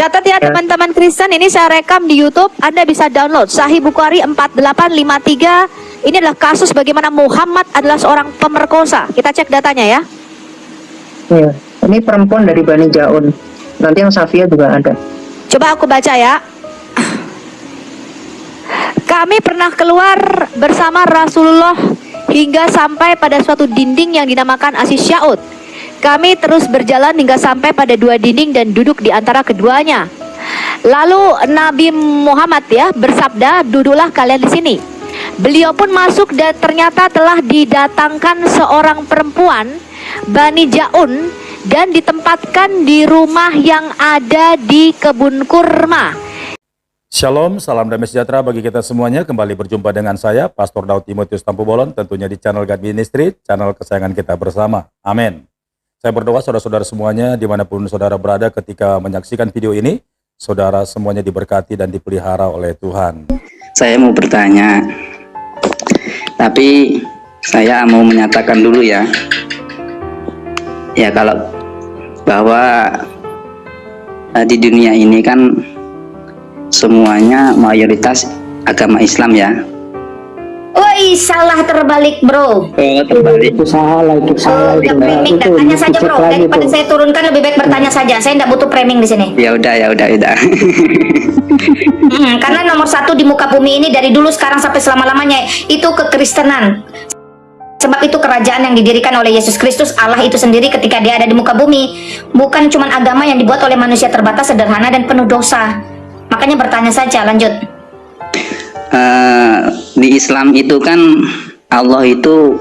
Catat ya teman-teman Kristen, ini saya rekam di YouTube. Anda bisa download Sahih Bukhari 4853. Ini adalah kasus bagaimana Muhammad adalah seorang pemerkosa. Kita cek datanya ya. Iya, ini perempuan dari Bani Jaun. Nanti yang Safia juga ada. Coba aku baca ya. Kami pernah keluar bersama Rasulullah hingga sampai pada suatu dinding yang dinamakan Asis Syaud. Kami terus berjalan hingga sampai pada dua dinding dan duduk di antara keduanya. Lalu Nabi Muhammad ya bersabda, duduklah kalian di sini. Beliau pun masuk dan ternyata telah didatangkan seorang perempuan Bani Jaun dan ditempatkan di rumah yang ada di kebun kurma. Shalom, salam damai sejahtera bagi kita semuanya. Kembali berjumpa dengan saya, Pastor Daud Timotius Tampu Bolon, tentunya di channel God Ministry, channel kesayangan kita bersama. Amin. Saya berdoa saudara-saudara semuanya, dimanapun saudara berada ketika menyaksikan video ini, saudara semuanya diberkati dan dipelihara oleh Tuhan. Saya mau bertanya, tapi saya mau menyatakan dulu ya. Ya kalau bahwa di dunia ini kan semuanya mayoritas agama Islam ya. Woi, salah terbalik bro. Terbalik. Itu salah. Udah framing, tanya saja bro. Daripada saya turunkan lebih baik bertanya saja. Saya tidak butuh framing di sini. Ya udah. Karena nomor satu di muka bumi ini dari dulu sekarang sampai selama-lamanya itu kekristenan. Sebab itu kerajaan yang didirikan oleh Yesus Kristus, Allah itu sendiri ketika dia ada di muka bumi. Bukan cuma agama yang dibuat oleh manusia terbatas, sederhana, dan penuh dosa. Makanya bertanya saja, lanjut. Di Islam itu kan Allah itu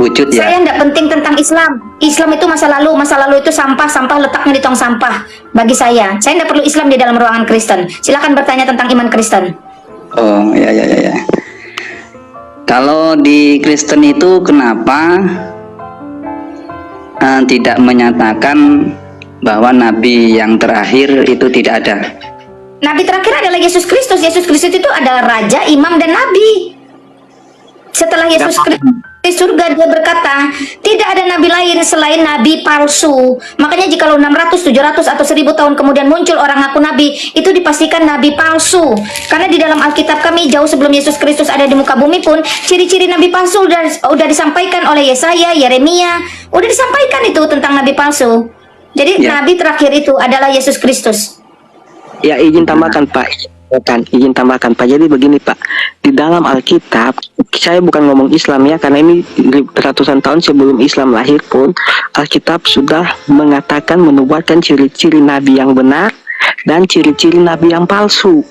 wujud ya. Saya tidak penting tentang Islam. Islam itu masa lalu itu sampah letaknya di tong sampah. Bagi saya tidak perlu Islam di dalam ruangan Kristen. Silakan bertanya tentang iman Kristen. Oh ya. Kalau di Kristen itu kenapa tidak menyatakan bahwa Nabi yang terakhir itu tidak ada? Nabi terakhir adalah Yesus Kristus. Yesus Kristus itu adalah Raja, Imam, dan Nabi. Setelah Yesus Kristus di surga, dia berkata, tidak ada nabi lain selain nabi palsu. Makanya jika 600, 700, atau 1000 tahun kemudian muncul orang ngaku nabi, itu dipastikan nabi palsu. Karena di dalam Alkitab kami, jauh sebelum Yesus Kristus ada di muka bumi pun, ciri-ciri nabi palsu udah disampaikan oleh Yesaya, Yeremia. Udah disampaikan itu tentang nabi palsu. Jadi nabi terakhir itu adalah Yesus Kristus. Ya, izin tambahkan Pak. Jadi begini Pak, di dalam Alkitab, saya bukan ngomong Islam ya, karena ini ratusan tahun sebelum Islam lahir pun Alkitab sudah mengatakan, menubuatkan ciri-ciri nabi yang benar dan ciri-ciri nabi yang palsu.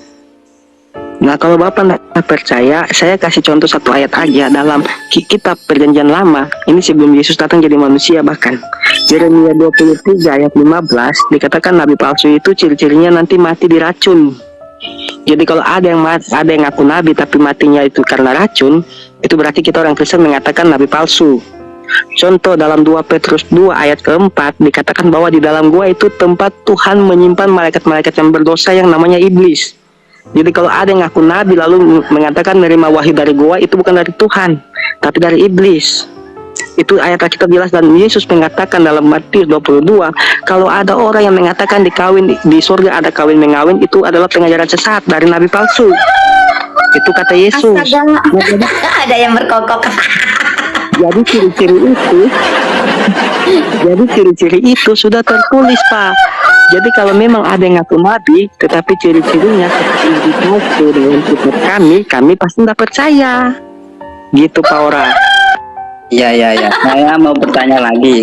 Nah, kalau Bapak tidak percaya, saya kasih contoh satu ayat aja dalam kitab Perjanjian Lama. Ini sebelum Yesus datang jadi manusia bahkan. Yeremia 23 ayat 15 dikatakan nabi palsu itu ciri-cirinya nanti mati diracun. Jadi kalau ada yang ngaku nabi tapi matinya itu karena racun, itu berarti kita orang Kristen mengatakan nabi palsu. Contoh dalam 2 Petrus 2 ayat keempat dikatakan bahwa di dalam gua itu tempat Tuhan menyimpan malaikat-malaikat yang berdosa yang namanya iblis. Jadi kalau ada yang ngaku nabi lalu mengatakan menerima wahyu dari gua, itu bukan dari Tuhan tapi dari iblis. Itu ayat Alkitab jelas, dan Yesus mengatakan dalam Matius 22, kalau ada orang yang mengatakan di surga ada kawin mengawin, itu adalah pengajaran sesat dari nabi palsu. Itu kata Yesus. Ada yang berkokok. Jadi ciri-ciri itu sudah tertulis Pak. Jadi kalau memang ada yang ngaku nabi tetapi ciri-cirinya seperti itu dengan kitab kami pasti tidak percaya. Gitu Pak Ora. Ya. Saya mau bertanya lagi.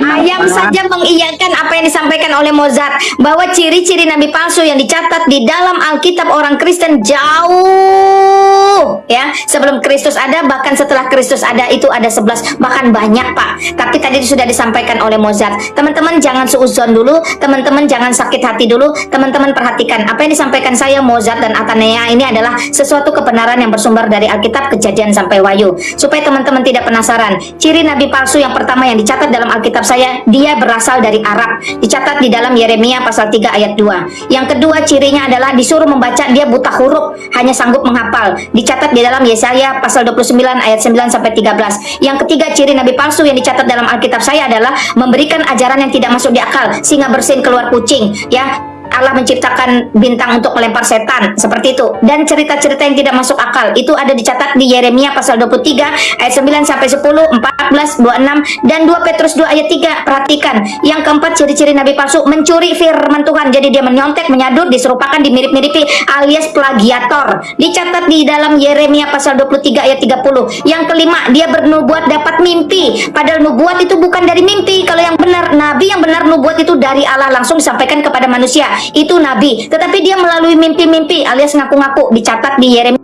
Ayam saja mengiyakan apa yang disampaikan oleh Mozart, bahwa ciri-ciri nabi palsu yang dicatat di dalam Alkitab orang Kristen jauh ya sebelum Kristus ada, bahkan setelah Kristus ada itu ada 11, bahkan banyak Pak. Tapi tadi sudah disampaikan oleh Mozart. Teman-teman jangan suudzon dulu, teman-teman jangan sakit hati dulu, teman-teman perhatikan apa yang disampaikan saya, Mozart, dan Atenea ini adalah sesuatu kebenaran yang bersumber dari Alkitab, Kejadian sampai Wahyu. Supaya teman-teman tidak penasaran, ciri nabi palsu yang pertama yang dicatat dalam Alkitab Alkitab saya, dia berasal dari Arab. Dicatat di dalam Yeremia pasal 3 ayat 2. Yang kedua cirinya adalah disuruh membaca, dia buta huruf, hanya sanggup menghafal. Dicatat di dalam Yesaya pasal 29 ayat 9 sampai 13. Yang ketiga ciri nabi palsu yang dicatat dalam Alkitab saya adalah memberikan ajaran yang tidak masuk di akal, singa bersin keluar kucing, ya. Allah menciptakan bintang untuk melempar setan, seperti itu. Dan cerita-cerita yang tidak masuk akal itu ada dicatat di Yeremia pasal 23 ayat 9 sampai 10, 14, 26 dan 2 Petrus 2 ayat 3. Perhatikan. Yang keempat ciri-ciri nabi palsu, mencuri firman Tuhan. Jadi dia menyontek, menyadur, diserupakan, dimirip-miripi, alias plagiator. Dicatat di dalam Yeremia pasal 23 ayat 30. Yang kelima, dia bernubuat dapat mimpi. Padahal nubuat itu bukan dari mimpi. Kalau yang benar, nabi yang benar nubuat itu dari Allah, langsung disampaikan kepada manusia. Itu nabi, tetapi dia melalui mimpi-mimpi alias ngaku-ngaku. Dicatat di Yeremia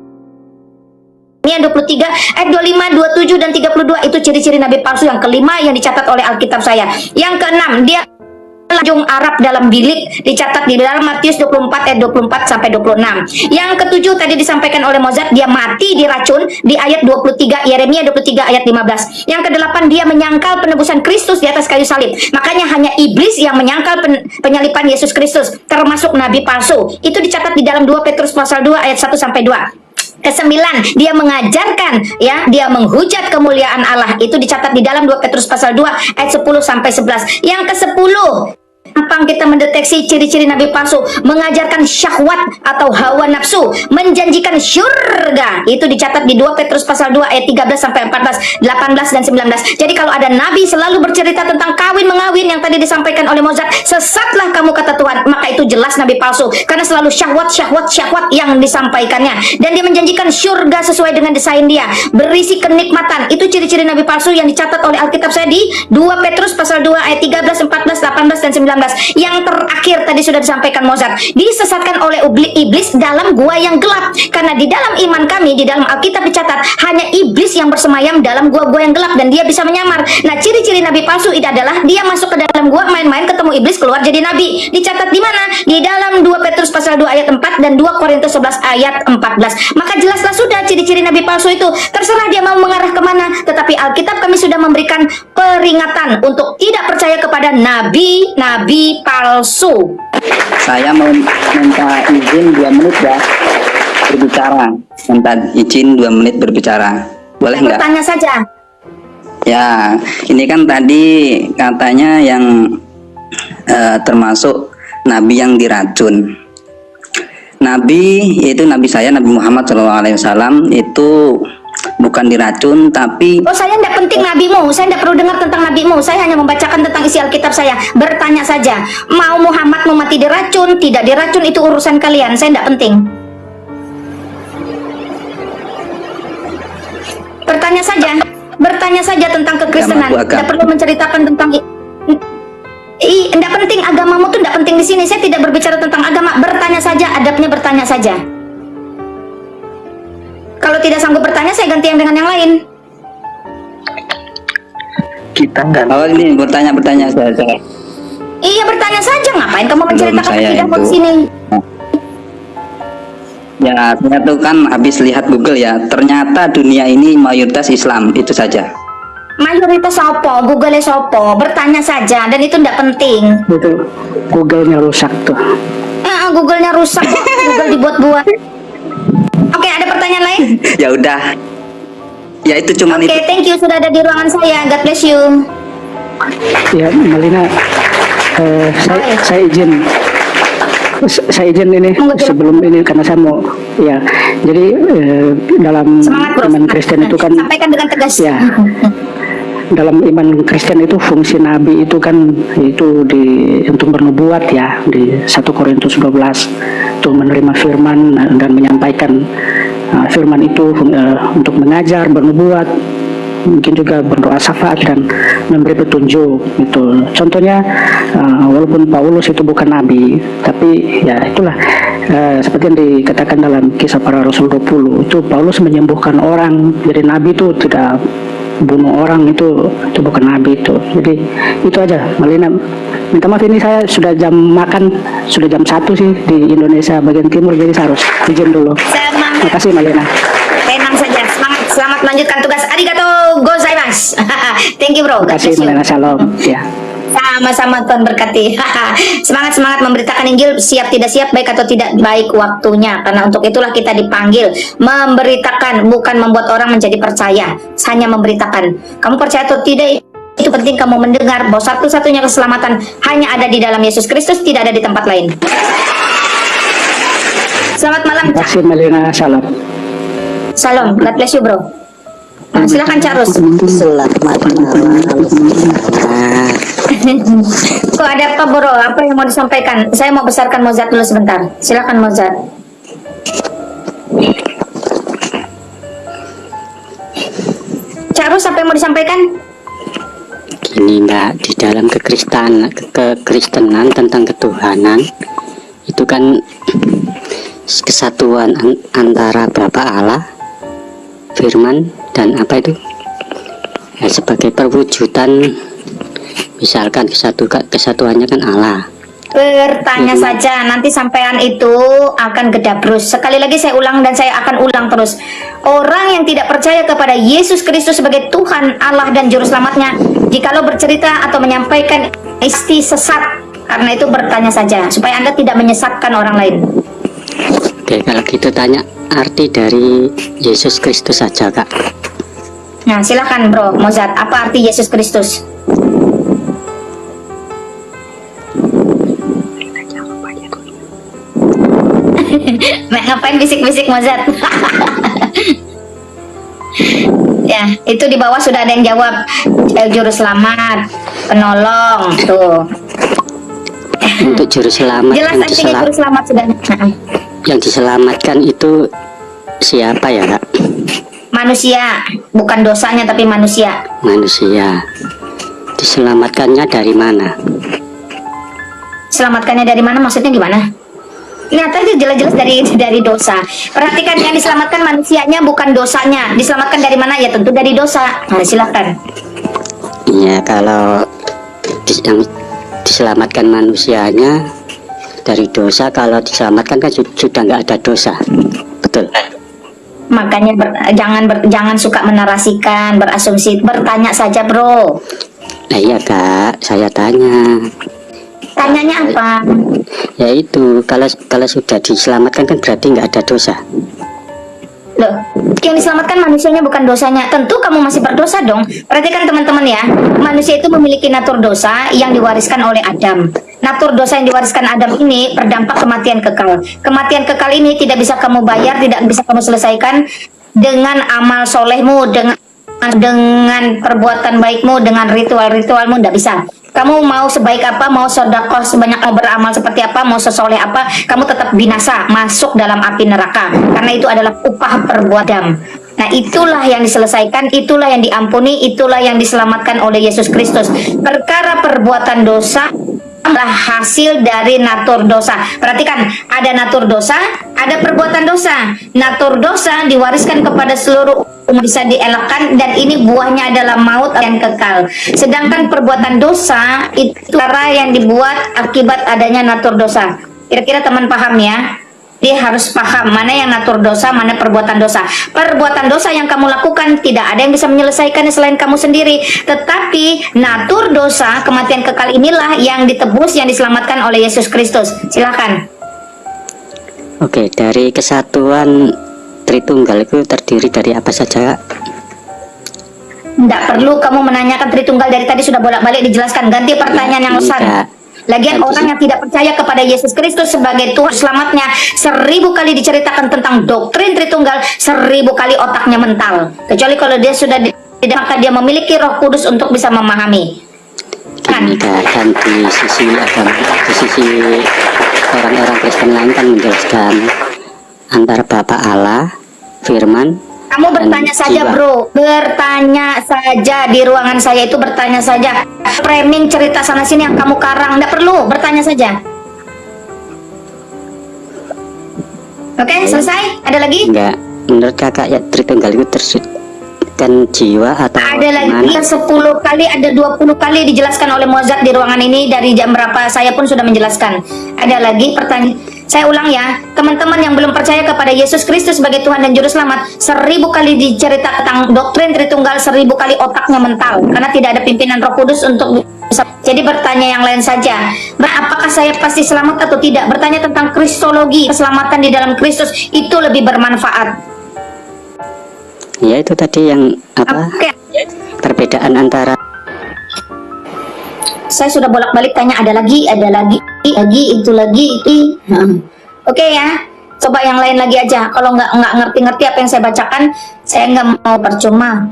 23 ayat 25, 27 dan 32. Itu ciri-ciri nabi palsu yang kelima yang dicatat oleh Alkitab saya. Yang keenam, dia lanjung Arab dalam bilik, dicatat di dalam Matius 24 ayat 24 sampai 26. Yang ketujuh tadi disampaikan oleh Mozart, dia mati diracun di ayat 23, Yeremia 23 ayat 15. Yang kedelapan, dia menyangkal penebusan Kristus di atas kayu salib. Makanya hanya iblis yang menyangkal penyalipan Yesus Kristus, termasuk nabi palsu. Itu dicatat di dalam 2 Petrus pasal 2 ayat 1 sampai 2. Kesembilan, dia mengajarkan, ya, dia menghujat kemuliaan Allah. Itu dicatat di dalam 2 Petrus pasal 2 ayat 10 sampai 11. Yang ke-10, gampang kita mendeteksi ciri-ciri nabi palsu, mengajarkan syahwat atau hawa nafsu, menjanjikan syurga. Itu dicatat di 2 Petrus pasal 2 ayat 13 sampai 14, 18 dan 19. Jadi kalau ada nabi selalu bercerita tentang kawin mengawin yang tadi disampaikan oleh Mozart, sesatlah kamu kata Tuhan, maka itu jelas nabi palsu, karena selalu syahwat yang disampaikannya. Dan dia menjanjikan syurga sesuai dengan desain dia, berisi kenikmatan. Itu ciri-ciri nabi palsu yang dicatat oleh Alkitab saya di 2 Petrus pasal 2 ayat 13, 14, 18 dan 19. Yang terakhir tadi sudah disampaikan Mozart, disesatkan oleh iblis dalam gua yang gelap. Karena di dalam iman kami, di dalam Alkitab dicatat hanya iblis yang bersemayam dalam gua-gua yang gelap dan dia bisa menyamar. Nah, ciri-ciri nabi palsu itu adalah dia masuk ke dalam gua, main-main, ketemu iblis, keluar jadi nabi. Dicatat di mana? Di dalam 2 Petrus pasal 2 ayat 4 dan 2 Korintus 11 ayat 14. Maka jelaslah sudah ciri-ciri nabi palsu itu. Terserah dia mau mengarah kemana, tetapi Alkitab kami sudah memberikan peringatan untuk tidak percaya kepada nabi palsu. Saya mau minta izin 2 menit ya berbicara. Minta izin 2 menit berbicara. Boleh nggak? Bertanya saja. Ya, ini kan tadi katanya yang termasuk nabi yang diracun. Nabi, yaitu nabi saya, Nabi Muhammad SAW itu bukan diracun, tapi Oh, saya tidak penting nabimu, saya tidak perlu dengar tentang nabimu. Saya hanya membacakan tentang isi Alkitab saya. Bertanya saja, mau Muhammad mau mati diracun, tidak diracun, itu urusan kalian. Saya tidak penting. Bertanya saja tentang kekristenan. Tidak perlu menceritakan tentang tidak penting agamamu tuh tidak penting di sini. Saya tidak berbicara tentang agama. Bertanya saja, adabnya bertanya saja. Kalau tidak sanggup bertanya, saya ganti yang dengan yang lain. Kita enggak. oh ini bertanya saja. Iya, bertanya saja. Ngapain kamu menceritakan saya tidak mau itu. di sini? Ya, saya tuh kan habis lihat Google ya, ternyata dunia ini mayoritas Islam, itu saja. Mayoritas sopo, Google sopo, bertanya saja, dan itu tidak penting. Itu Google-nya rusak tuh. Google-nya rusak, Google dibuat-buat. Oke, ada pertanyaan lain? Ya udah. Ya itu cuman Oke, itu. thank you sudah ada di ruangan saya. God bless you. Ya, Malina, saya izin. Saya izin ini sebelum ini karena saya mau ya. Jadi dalam Semangat, bro. iman Kristen itu kan Sampaikan dengan tegas. ya. Dalam iman Kristen itu fungsi nabi itu kan itu untuk bernubuat ya, di 1 Korintus 12 untuk menerima firman dan menyampaikan firman itu untuk mengajar, bernubuat, mungkin juga berdoa syafaat dan memberi petunjuk itu. Contohnya walaupun Paulus itu bukan nabi, tapi ya itulah seperti yang dikatakan dalam Kisah Para Rasul 20, itu Paulus menyembuhkan orang. Jadi nabi itu tidak bunuh orang, itu bukan nabi itu. Jadi itu aja. Malina, minta maaf ini saya sudah jam makan, sudah jam 1 sih di Indonesia bagian timur, jadi saya harus izin dulu. Semangat. Terima kasih Malina. Tenang saja, semangat. Selamat Selamat melanjutkan tugas. Arigato gozaimasu. Thank you bro. God Kasih bless you. Melena Shalom. Ya. Sama-sama, Tuhan berkati. Semangat memberitakan Injil, siap tidak siap, baik atau tidak baik waktunya. Karena untuk itulah kita dipanggil memberitakan, bukan membuat orang menjadi percaya, hanya memberitakan. Kamu percaya atau tidak, itu penting kamu mendengar bahwa satu-satunya keselamatan hanya ada di dalam Yesus Kristus, tidak ada di tempat lain. Selamat malam, Cak. Kasih Melena Shalom. Salam, God bless you bro. Nah, silakan Cak Rus. Selamat malam. Kok ada apa bro? Apa yang mau disampaikan? Saya mau besarkan Mozart dulu sebentar. Silakan Mozart. Cak Rus, apa yang mau disampaikan? Gini Mbak, di dalam kekristenan tentang ketuhanan itu kan kesatuan antara Bapa Allah, Firman, dan apa itu? Ya, sebagai perwujudan, misalkan kesatuannya kan Allah. Bertanya saja, nanti sampean itu akan gedabrus. Sekali lagi saya ulang dan saya akan ulang terus. Orang yang tidak percaya kepada Yesus Kristus sebagai Tuhan, Allah dan Juru Selamatnya, jikalau bercerita atau menyampaikan isti sesat, karena itu bertanya saja, supaya Anda tidak menyesatkan orang lain. Oke, kalau gitu tanya arti dari Yesus Kristus saja Kak. Nah, silakan bro, Mozart, apa arti Yesus Kristus? Ngapain bisik-bisik Mozart? Ya, itu di bawah sudah ada yang jawab. Juru selamat, penolong, tuh. Untuk juru selamat Jelas artinya juru selamat sudah. yang diselamatkan itu siapa ya Kak? Manusia, bukan dosanya tapi manusia. Manusia. Diselamatkannya dari mana? Selamatkannya dari mana? Maksudnya gimana? Lihat tadi jelas-jelas dari dosa. Perhatikan, yang diselamatkan manusianya bukan dosanya. Diselamatkan dari mana? Ya tentu dari dosa. Nah, silakan. Iya, kalau yang diselamatkan manusianya dari dosa, kalau diselamatkan kan sudah nggak ada dosa, betul? Makanya jangan suka menarasikan, berasumsi, bertanya saja bro. Nah iya Kak, saya tanya. Tanyanya apa? Ya itu, kalau sudah diselamatkan kan berarti nggak ada dosa. Loh, yang diselamatkan manusianya bukan dosanya. Tentu kamu masih berdosa dong. Perhatikan teman-teman ya, manusia itu memiliki natur dosa yang diwariskan oleh Adam. Natur dosa yang diwariskan Adam ini berdampak kematian kekal. Kematian kekal ini tidak bisa kamu bayar, tidak bisa kamu selesaikan dengan amal solehmu, dengan perbuatan baikmu, dengan ritual-ritualmu, tidak bisa. Kamu mau sebaik apa, mau sedekah sebanyak, mau beramal seperti apa, mau sesoleh apa, kamu tetap binasa, masuk dalam api neraka. Karena itu adalah upah perbuatan. Nah, itulah yang diselesaikan, itulah yang diampuni, itulah yang diselamatkan oleh Yesus Kristus. Perkara perbuatan dosa adalah hasil dari natur dosa. Perhatikan, ada natur dosa, ada perbuatan dosa. Natur dosa diwariskan kepada seluruh umat, bisa dielakkan, dan ini buahnya adalah maut yang kekal. Sedangkan perbuatan dosa itu cara yang dibuat akibat adanya natur dosa. Kira-kira teman paham ya? Dia harus paham mana yang natur dosa, mana perbuatan dosa. Perbuatan dosa yang kamu lakukan tidak ada yang bisa menyelesaikannya selain kamu sendiri. Tetapi natur dosa, kematian kekal inilah yang ditebus, yang diselamatkan oleh Yesus Kristus. Silakan. Oke, dari kesatuan Tritunggal itu terdiri dari apa saja? Tidak perlu kamu menanyakan Tritunggal, dari tadi sudah bolak-balik dijelaskan. Ganti pertanyaan yang besar. Lagian orang yang tidak percaya kepada Yesus Kristus sebagai Tuhan selamatnya, 1000 kali diceritakan tentang doktrin Tritunggal, 1000 kali otaknya mental. Kecuali kalau dia sudah maka dia memiliki Roh Kudus untuk bisa memahami. Kan? Dan di sisi agama, di sisi orang-orang Kristen lain kan menjelaskan antara Bapa Allah, Firman. Kamu bertanya saja bro, bertanya saja di ruangan saya itu, bertanya saja. Framing cerita sana sini yang kamu karang, tidak perlu, bertanya saja. Oke, selesai? Ada lagi? Enggak, menurut kakak ya Tritunggal itu tersudutkan jiwa atau ada lagi 10 kali, ada 20 kali dijelaskan oleh Mozart di ruangan ini. Dari jam berapa saya pun sudah menjelaskan. Ada lagi pertanyaan. Saya ulang ya, teman-teman yang belum percaya kepada Yesus Kristus sebagai Tuhan dan Juru Selamat, 1000 kali diceritakan tentang doktrin Tritunggal, 1000 kali otaknya mental, karena tidak ada pimpinan Roh Kudus untuk bisa. Jadi bertanya yang lain saja, apakah saya pasti selamat atau tidak? Bertanya tentang kristologi, keselamatan di dalam Kristus, itu lebih bermanfaat. Ya itu tadi yang apa? Oke. Perbedaan antara Saya sudah bolak-balik tanya, ada lagi, itu lagi. Oke ya, coba yang lain lagi aja. Kalau nggak ngerti-ngerti apa yang saya bacakan, saya nggak mau percuma.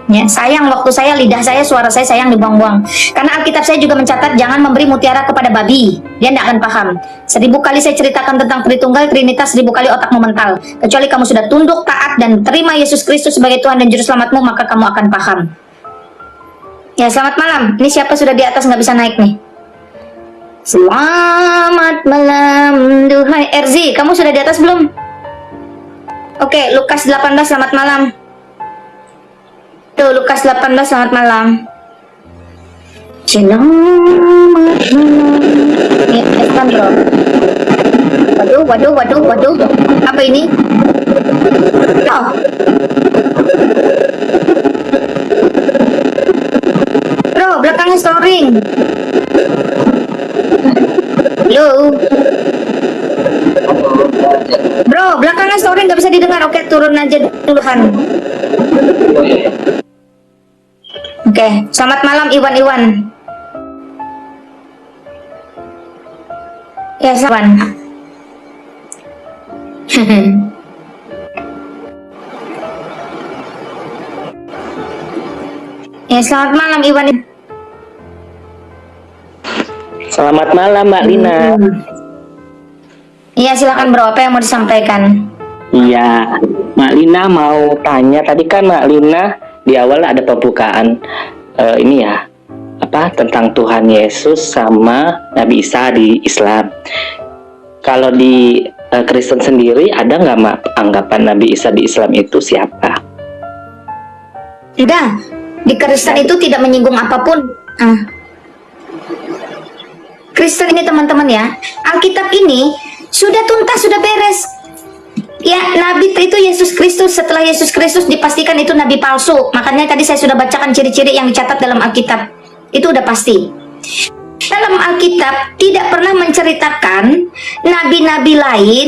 Ya, sayang waktu saya, lidah saya, suara saya sayang dibuang-buang. Karena Alkitab saya juga mencatat jangan memberi mutiara kepada babi, dia tidak akan paham. 1000 kali saya ceritakan tentang Tritunggal, Trinitas, 1000 kali otakmu mental. Kecuali kamu sudah tunduk, taat, dan terima Yesus Kristus sebagai Tuhan dan Juru Selamatmu, maka kamu akan paham. Ya, selamat malam. Ini siapa sudah di atas nggak bisa naik nih? Selamat malam, duhai Erzi. Kamu sudah di atas belum? Oke, Lukas 18, selamat malam. Tuh, Lukas 18, selamat malam. Selamat malam. Ini, kan bro. Waduh. Apa ini? Oh. Bro, belakangnya storing. Halo. Bro, belakangnya storing nggak bisa didengar. Oke, turun aja duluan. Oke, selamat malam Iwan. Ya, selamat. Ya, selamat malam Iwan. Selamat malam Mbak Lina. Iya, silakan bro, apa yang mau disampaikan? Iya, Mbak Lina mau tanya, tadi kan Mbak Lina di awal ada pembukaan ini ya, apa tentang Tuhan Yesus sama Nabi Isa di Islam. Kalau di Kristen sendiri ada nggak Mak anggapan Nabi Isa di Islam itu siapa? Tidak, di Kristen itu tidak menyinggung apapun. Kristen ini teman-teman ya, Alkitab ini sudah tuntas, sudah beres. Ya, Nabi itu Yesus Kristus. Setelah Yesus Kristus dipastikan itu Nabi palsu. Makanya tadi saya sudah bacakan ciri-ciri yang dicatat dalam Alkitab. Itu udah pasti. Dalam Alkitab tidak pernah menceritakan nabi-nabi lain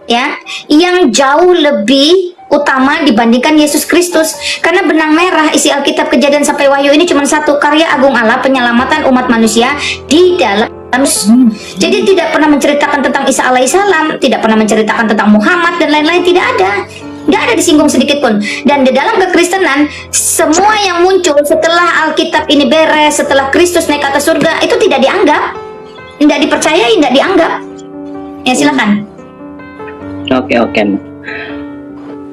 ya yang jauh lebih utama dibandingkan Yesus Kristus. Karena benang merah isi Alkitab Kejadian sampai Wahyu ini cuma satu, karya agung Allah, penyelamatan umat manusia di dalam. Jadi tidak pernah menceritakan tentang Isa alaihissalam, tidak pernah menceritakan tentang Muhammad dan lain-lain, tidak ada disinggung sedikit pun. Dan di dalam kekristenan, semua yang muncul setelah Alkitab ini beres, setelah Kristus naik ke atas surga, itu tidak dianggap, tidak dipercayai, tidak dianggap. Ya, silakan. Oke.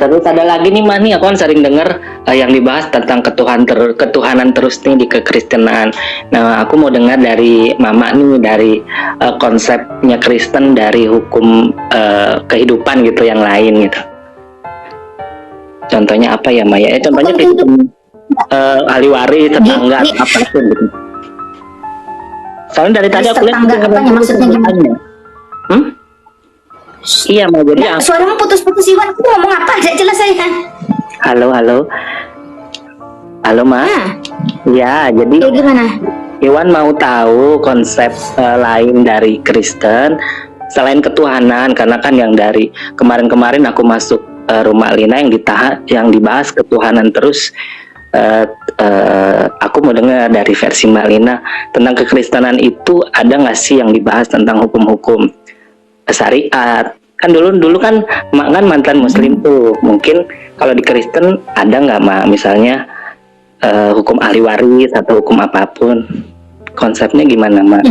Terus ada lagi nih Mak, nih aku kan sering dengar yang dibahas tentang ketuhanan terus nih di kekristenan. Nah, aku mau dengar dari Mama nih, dari konsepnya Kristen dari hukum kehidupan gitu yang lain gitu. Contohnya apa ya Maya? Contohnya Kristen ahli waris, tetangga, apapun gitu. Soalnya dari tadi aku lihat apanya maksudnya gimana? Iya mau jadi suaramu putus-putus Iwan, aku ngomong apa? Tidak jelas saya. Halo Ma. Ya, jadi gimana? Iwan mau tahu konsep lain dari Kristen selain ketuhanan, karena kan yang dari kemarin aku masuk rumah Lina yang dibahas ketuhanan terus. Aku mau dengar dari versi Mbak Lina tentang kekristenan itu ada nggak sih yang dibahas tentang hukum-hukum syariat. Kan dulu kan Mak kan mantan muslim tuh, mungkin kalau di Kristen ada nggak Mak misalnya hukum ahli waris atau hukum apapun, konsepnya gimana Mak?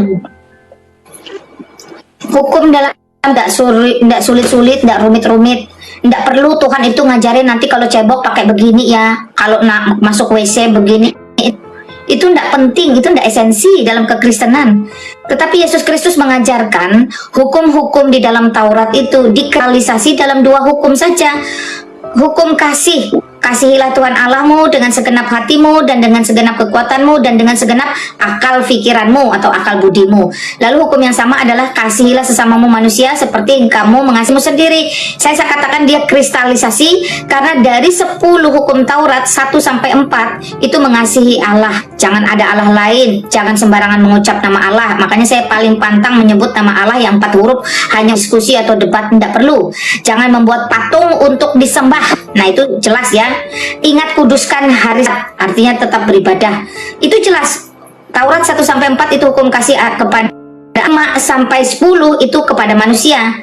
Hukum dalam tidak sulit-sulit, tidak rumit-rumit, tidak perlu Tuhan itu ngajarin nanti kalau cebok pakai begini ya, kalau masuk WC begini. Itu tidak penting, itu tidak esensi dalam kekristenan. Tetapi Yesus Kristus mengajarkan hukum-hukum di dalam Taurat itu dikalisasi dalam 2 hukum saja. Hukum kasih Kasihilah Tuhan Allahmu dengan segenap hatimu dan dengan segenap kekuatanmu dan dengan segenap akal pikiranmu atau akal budimu. Lalu hukum yang sama adalah kasihilah sesamamu manusia seperti kamu mengasihimu sendiri. Saya katakan dia kristalisasi karena dari 10 hukum Taurat 1 sampai 4 itu mengasihi Allah. Jangan ada Allah lain, jangan sembarangan mengucap nama Allah. Makanya saya paling pantang menyebut nama Allah yang 4 huruf, hanya diskusi atau debat, tidak perlu. Jangan membuat patung untuk disembah. Nah itu jelas ya. Ingat kuduskan hari, artinya tetap beribadah. Itu jelas. Taurat 1 sampai 4 itu hukum kasih kepada 5 sampai 10 itu kepada manusia.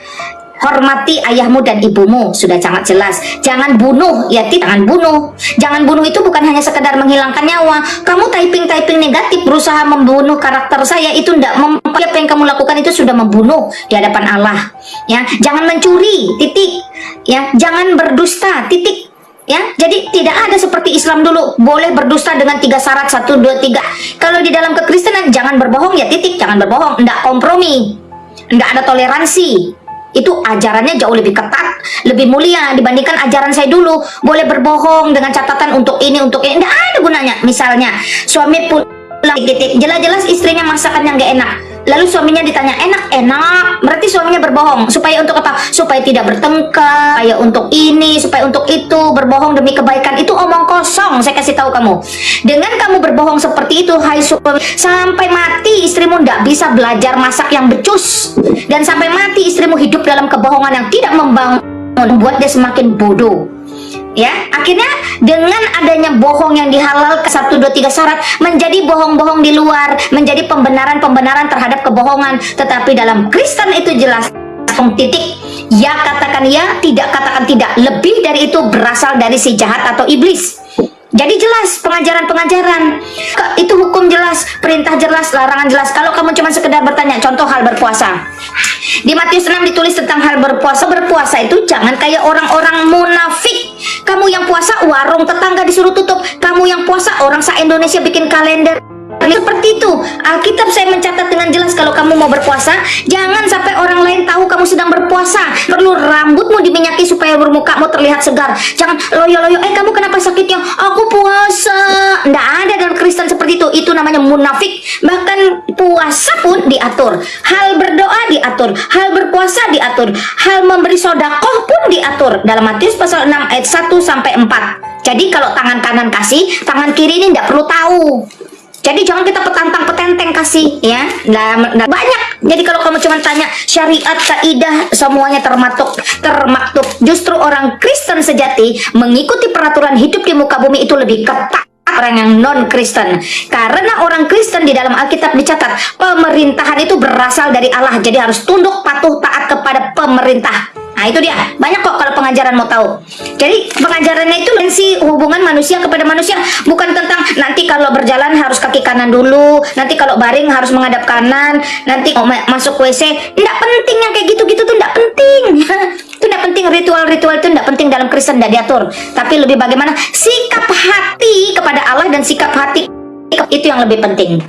Hormati ayahmu dan ibumu, sudah sangat jelas. Jangan bunuh, ya jangan bunuh. Jangan bunuh itu bukan hanya sekedar menghilangkan nyawa. Kamu typing negatif berusaha membunuh karakter saya, itu tidak apa yang kamu lakukan itu sudah membunuh di hadapan Allah. Ya, jangan mencuri, titik. Ya, jangan berdusta, titik. Ya, jadi tidak ada seperti Islam dulu boleh berdusta dengan 3 syarat 1, 2, 3. Kalau di dalam kekristenan jangan berbohong, ya titik, jangan berbohong, enggak kompromi, enggak ada toleransi. Itu ajarannya jauh lebih ketat, lebih mulia dibandingkan ajaran saya dulu. Boleh berbohong dengan catatan untuk ini, enggak ada gunanya. Misalnya suami pulang titik, jelas-jelas istrinya masakannya nggak enak. Lalu suaminya ditanya enak, berarti suaminya berbohong. Supaya untuk apa? Supaya tidak bertengkar, supaya untuk ini, supaya untuk itu. Berbohong demi kebaikan itu omong kosong. Saya kasih tahu kamu. Dengan kamu berbohong seperti itu, hai suami, sampai mati istrimu tidak bisa belajar masak yang becus, dan sampai mati istrimu hidup dalam kebohongan yang tidak membangun, membuat dia semakin bodoh. Ya, akhirnya dengan adanya bohong yang dihalalkan 1, 2, 3 syarat menjadi bohong-bohong di luar, menjadi pembenaran-pembenaran terhadap kebohongan. Tetapi dalam Kristen itu jelas titik. Ya katakan ya, tidak katakan tidak. Lebih dari itu berasal dari si jahat atau iblis. Jadi jelas pengajaran-pengajaran itu, hukum jelas, perintah jelas, larangan jelas. Kalau kamu cuma sekedar bertanya, contoh hal berpuasa. Di Matius 6 ditulis tentang hal berpuasa. Berpuasa itu jangan kayak orang-orang munafik. Kamu yang puasa warung tetangga disuruh tutup. Kamu yang puasa orang se-Indonesia bikin kalender. Seperti itu. Alkitab saya mencatat dengan jelas, kalau kamu mau berpuasa, jangan sampai orang lain tahu kamu sedang berpuasa. Perlu rambutmu diminyaki supaya bermukamu terlihat segar. Jangan loyo-loyo, kamu kenapa sakitnya? Aku puasa. Nggak ada dalam Kristen seperti itu. Itu namanya munafik. Bahkan puasa pun diatur. Hal berdoa diatur. Hal berpuasa diatur. Hal memberi sodakoh pun diatur. Dalam Matius pasal 6 ayat 1 sampai 4. Jadi kalau tangan kanan kasih, tangan kiri ini nggak perlu tahu. Jadi jangan kita petantang-petenteng kasih, ya. Nah, banyak. Jadi kalau kamu cuma tanya syariat, kaidah, semuanya termaktub. Justru orang Kristen sejati mengikuti peraturan hidup di muka bumi itu lebih ketat orang yang non-Kristen. Karena orang Kristen di dalam Alkitab dicatat, pemerintahan itu berasal dari Allah. Jadi harus tunduk, patuh, taat kepada pemerintah. Nah itu dia, banyak kok kalau pengajaran mau tahu. Jadi pengajarannya itu si hubungan manusia kepada manusia, bukan tentang nanti kalau berjalan harus kaki kanan dulu, nanti kalau baring harus menghadap kanan, nanti mau masuk WC. Tidak penting yang kayak gitu-gitu tuh, tidak penting. Itu tidak penting, ritual-ritual itu tidak penting dalam Kristen, tidak diatur. Tapi lebih bagaimana sikap hati kepada Allah dan sikap hati itu yang lebih penting.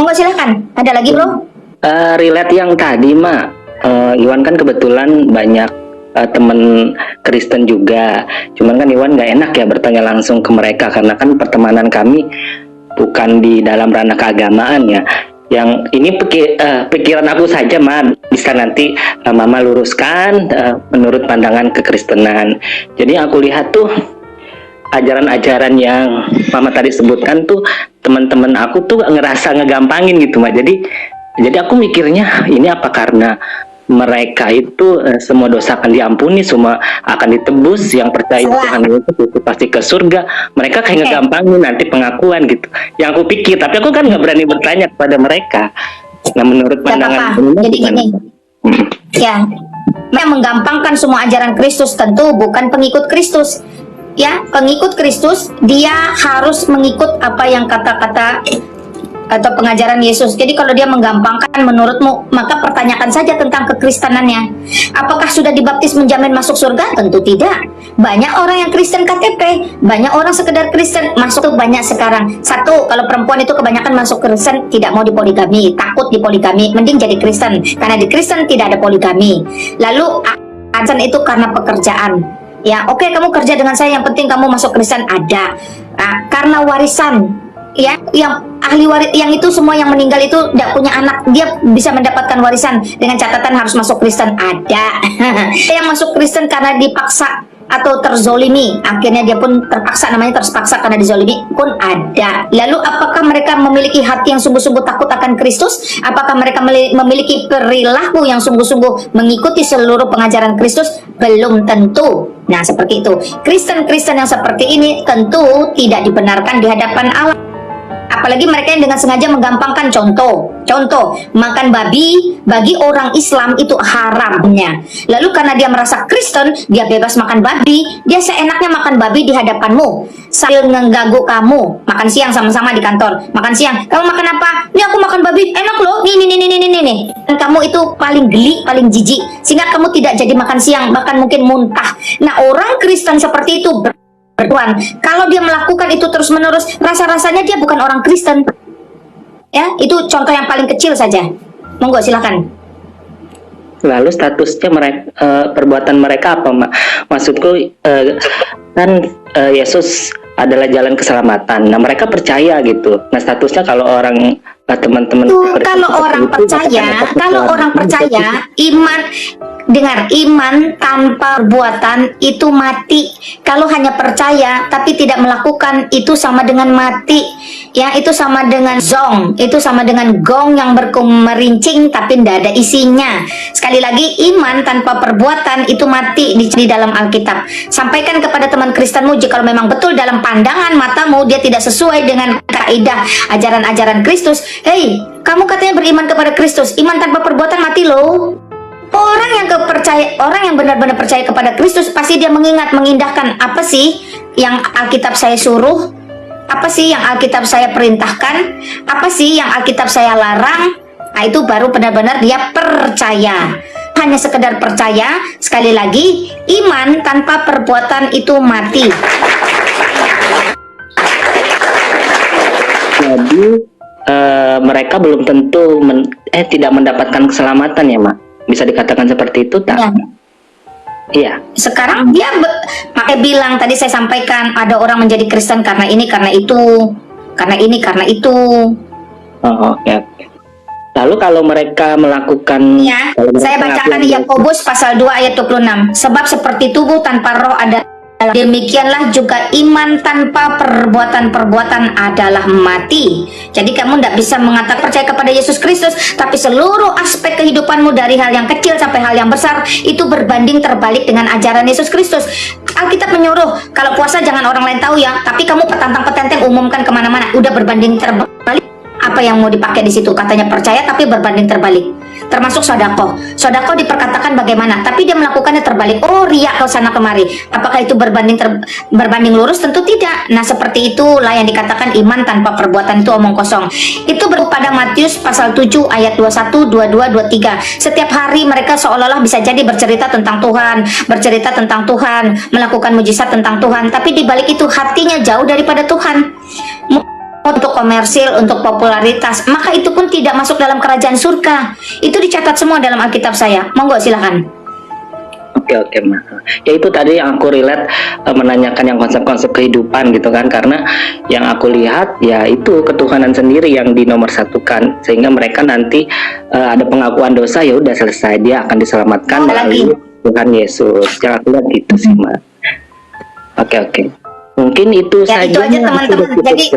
Monggo silakan. Ada lagi bro? Relate yang tadi Mak, Iwan kan kebetulan banyak temen Kristen juga. Cuman kan Iwan nggak enak ya bertanya langsung ke mereka karena kan pertemanan kami bukan di dalam ranah keagamaan ya. Yang ini pikiran aku saja Mak, bisa nanti Mama luruskan menurut pandangan kekristenan. Jadi aku lihat tuh ajaran-ajaran yang Mama tadi sebutkan tuh, teman-teman aku tuh ngerasa ngegampangin gitu Mak. Jadi aku mikirnya ini apa karena mereka itu semua dosa akan diampuni, semua akan ditebus, yang percaya Tuhan itu pasti ke surga. Mereka kayak ngegampangin nanti pengakuan gitu. Yang aku pikir, tapi aku kan nggak berani bertanya kepada mereka. Nah menurut pandangan jadi gini, ya, menggampangkan semua ajaran Kristus tentu bukan pengikut Kristus. Ya, pengikut Kristus dia harus mengikut apa yang kata-kata atau pengajaran Yesus. Jadi kalau dia menggampangkan menurutmu, maka pertanyakan saja tentang kekristenannya. Apakah sudah dibaptis menjamin masuk surga? Tentu tidak. Banyak orang yang Kristen KTP, banyak orang sekedar Kristen masuk tuh banyak sekarang. Satu, kalau perempuan itu kebanyakan masuk Kristen tidak mau dipoligami, takut dipoligami, mending jadi Kristen. Karena di Kristen tidak ada poligami. Lalu alasan itu karena pekerjaan. Ya, oke, kamu kerja dengan saya, yang penting kamu masuk Kristen, ada. Nah, karena warisan, ya, yang ahli waris, yang itu semua yang meninggal itu tidak punya anak, dia bisa mendapatkan warisan dengan catatan harus masuk Kristen, ada. Yang masuk Kristen karena dipaksa atau terzolimi, akhirnya dia pun terpaksa, namanya terpaksa karena dizolimi, pun ada. Lalu apakah mereka memiliki hati yang sungguh-sungguh takut akan Kristus? Apakah mereka memiliki perilaku yang sungguh-sungguh mengikuti seluruh pengajaran Kristus? Belum tentu. Nah, seperti itu. Kristen-Kristen yang seperti ini tentu tidak dibenarkan di hadapan Allah. Apalagi mereka yang dengan sengaja menggampangkan. Contoh, makan babi bagi orang Islam itu haramnya. Lalu karena dia merasa Kristen, dia bebas makan babi, dia seenaknya makan babi di hadapanmu sambil mengganggu kamu. Makan siang sama-sama di kantor, makan siang, kamu makan apa? Ini aku makan babi, enak loh, nih. Dan kamu itu paling geli, paling jijik, sehingga kamu tidak jadi makan siang, bahkan mungkin muntah. Nah, orang Kristen seperti itu bertuan, kalau dia melakukan itu terus-menerus, rasa-rasanya dia bukan orang Kristen. Ya, itu contoh yang paling kecil saja. Monggo, silakan. Lalu statusnya mereka, perbuatan mereka apa, Mak? Maksudku kan Yesus adalah jalan keselamatan. Nah, mereka percaya gitu. Nah, statusnya kalau orang teman-teman kalau orang percaya, iman, dengar, iman tanpa perbuatan itu mati. Kalau hanya percaya tapi tidak melakukan, itu sama dengan mati. Ya, itu sama dengan zong, itu sama dengan gong yang berkumerincing tapi tidak ada isinya. Sekali lagi, iman tanpa perbuatan itu mati di dalam Alkitab. Sampaikan kepada teman Kristenmu, jika memang betul dalam pandangan matamu dia tidak sesuai dengan kaidah ajaran-ajaran Kristus. Hei, kamu katanya beriman kepada Kristus, iman tanpa perbuatan mati loh. Orang yang benar-benar percaya kepada Kristus pasti dia mengindahkan apa sih yang Alkitab saya suruh, apa sih yang Alkitab saya perintahkan, apa sih yang Alkitab saya larang. Nah, itu baru benar-benar dia percaya. Hanya sekedar percaya, sekali lagi, iman tanpa perbuatan itu mati. Jadi mereka belum tentu tidak mendapatkan keselamatan ya, Mak? Bisa dikatakan seperti itu tak? Ya. Iya. Sekarang dia pakai bilang, tadi saya sampaikan ada orang menjadi Kristen karena ini, karena itu, karena ini, karena itu. Oh, oke. Lalu kalau mereka melakukan, Ya, saya bacakan Yakobus pasal 2 ayat 26. Sebab seperti tubuh tanpa roh adalah, demikianlah juga iman tanpa perbuatan-perbuatan adalah mati. Jadi kamu tidak bisa mengatakan percaya kepada Yesus Kristus, tapi seluruh aspek kehidupanmu dari hal yang kecil sampai hal yang besar itu berbanding terbalik dengan ajaran Yesus Kristus. Alkitab menyuruh, kalau puasa jangan orang lain tahu ya, tapi kamu petantang-petenteng umumkan kemana-mana. Udah berbanding terbalik. Apa yang mau dipakai di situ? Katanya percaya tapi berbanding terbalik. Termasuk sodako. Sodako diperkatakan bagaimana, tapi dia melakukannya terbalik. Oh, riak ke sana kemari. Apakah itu berbanding lurus? Tentu tidak. Nah, seperti itulah yang dikatakan iman tanpa perbuatan itu omong kosong. Itu pada Matius pasal 7 ayat 21, 22, 23. Setiap hari mereka seolah-olah bisa jadi bercerita tentang Tuhan, melakukan mujizat tentang Tuhan, tapi di balik itu hatinya jauh daripada Tuhan. Untuk komersil, untuk popularitas, maka itu pun tidak masuk dalam kerajaan surga. Itu dicatat semua dalam Alkitab saya. Monggo, silakan. Oke, Mak. Ya itu tadi yang aku relate, menanyakan yang konsep-konsep kehidupan gitu kan, karena yang aku lihat ya itu ketuhanan sendiri yang dinomorsatukan, sehingga mereka nanti ada pengakuan dosa, ya udah selesai, dia akan diselamatkan melalui Tuhan Yesus. Yang aku lihat gitu sih, Mak. Oke. Mungkin itu ya, saja. Itu aja teman-teman. Jadi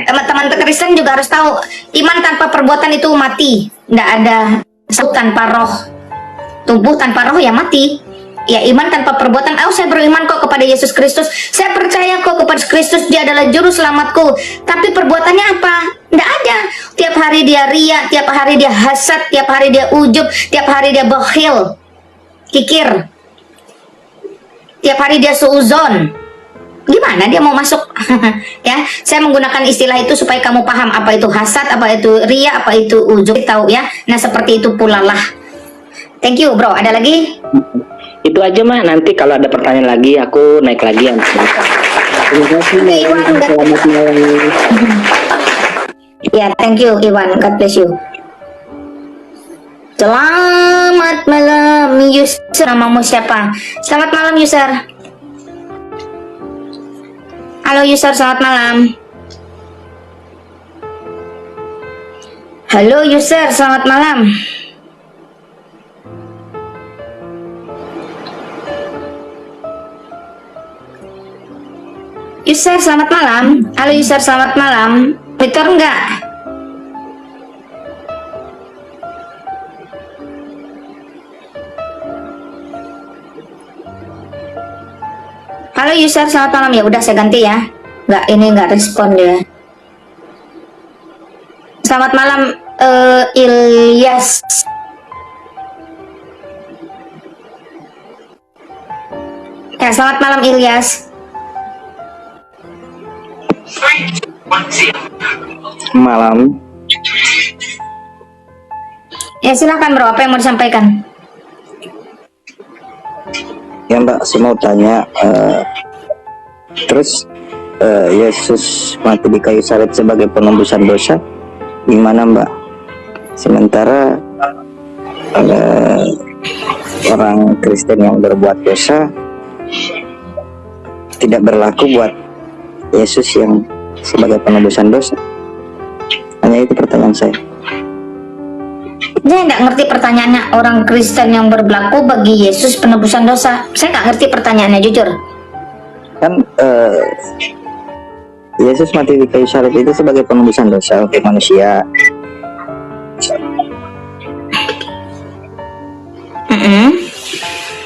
teman-teman Kristen juga harus tahu, iman tanpa perbuatan itu mati. Tidak ada tanpa roh. Tubuh tanpa roh ya mati. Ya, iman tanpa perbuatan. Oh, saya beriman kok kepada Yesus Kristus, saya percaya kok kepada Kristus, dia adalah juru selamatku. Tapi perbuatannya apa? Tidak ada. Tiap hari dia ria, tiap hari dia hasad, tiap hari dia ujub, tiap hari dia bakhil, kikir, tiap hari dia suuzon. Gimana dia mau masuk? Ya, saya menggunakan istilah itu supaya kamu paham apa itu hasad, apa itu ria, apa itu ujub, tahu ya. Nah, seperti itu pula lah. Thank you, bro. Ada lagi? Itu aja mah, nanti kalau ada pertanyaan lagi aku naik lagi ya. Terima kasih Mbak Iwan, Izin, selamat malam. Ya, thank you, Iwan. God bless you. Selamat malam, user. Namamu siapa? Selamat malam, user. Halo, user. Selamat malam. Halo, user. Selamat malam. User, selamat malam. Halo, user. Selamat malam. Twitter enggak? Halo user, selamat malam. Ya udah saya ganti ya. Nggak respon dia. Selamat malam Ilyas. Ya, selamat malam Ilyas. Malam. Ya silakan bro, apa yang mau disampaikan? Ya Mbak, saya mau tanya, terus Yesus mati di kayu salib sebagai penembusan dosa, gimana Mbak? Sementara orang Kristen yang berbuat dosa tidak berlaku buat Yesus yang sebagai penembusan dosa. Hanya itu pertanyaan saya. Saya nggak ngerti pertanyaannya. Orang Kristen yang berlaku bagi Yesus penebusan dosa. Saya nggak ngerti pertanyaannya, jujur. Kan Yesus mati di kayu salib itu sebagai penembusan dosa untuk manusia.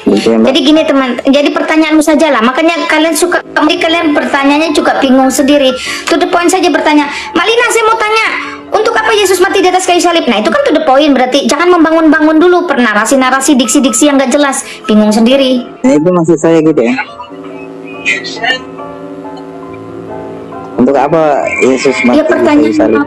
Gitu ya, Mbak? Jadi gini teman, jadi pertanyaanmu saja lah. Makanya kalian suka, kalian pertanyaannya juga bingung sendiri. To the point saja bertanya. Malina, saya mau tanya, untuk apa Yesus mati di atas kayu salib? Nah itu kan to the point, berarti jangan membangun-bangun dulu narasi-narasi, diksi-diksi yang gak jelas. Bingung sendiri. Nah, itu maksud saya gitu ya. Untuk apa Yesus mati Ya di kayu pertanyaan salib?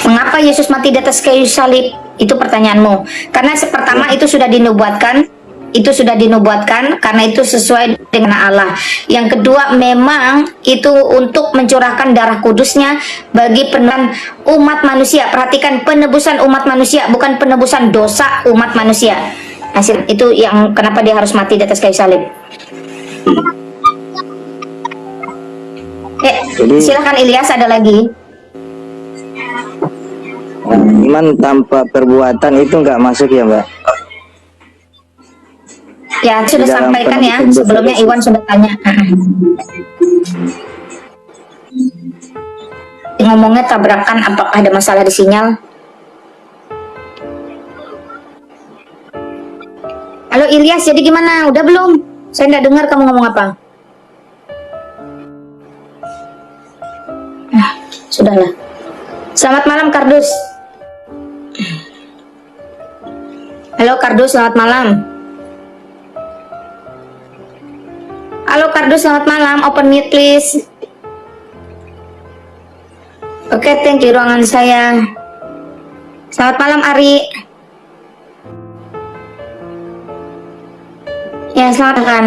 Mengapa Yesus mati di atas kayu salib? Itu pertanyaanmu. Karena pertama itu sudah dinubuatkan, karena itu sesuai dengan Allah. Yang kedua memang itu untuk mencurahkan darah kudusnya bagi penebusan umat manusia. Perhatikan, penebusan umat manusia, bukan penebusan dosa umat manusia. Hasil itu yang kenapa dia harus mati di atas kayu salib. Silakan Ilyas, ada lagi. Iman tanpa perbuatan itu nggak masuk ya Mbak? Ya sudah Di dalam sampaikan ya, penebusan sebelumnya dosa. Iwan sudah tanya. Ngomongnya tabrakan, apakah ada masalah di sinyal? Halo Ilyas, jadi gimana? Udah belum? Saya nggak dengar kamu ngomong apa. Sudahlah. Selamat malam Kardus. Halo Kardus, selamat malam. Halo Kardus, selamat malam. Open mute please. Oke, thank you ruangan saya. Selamat malam Ari. Ya, selamat kan.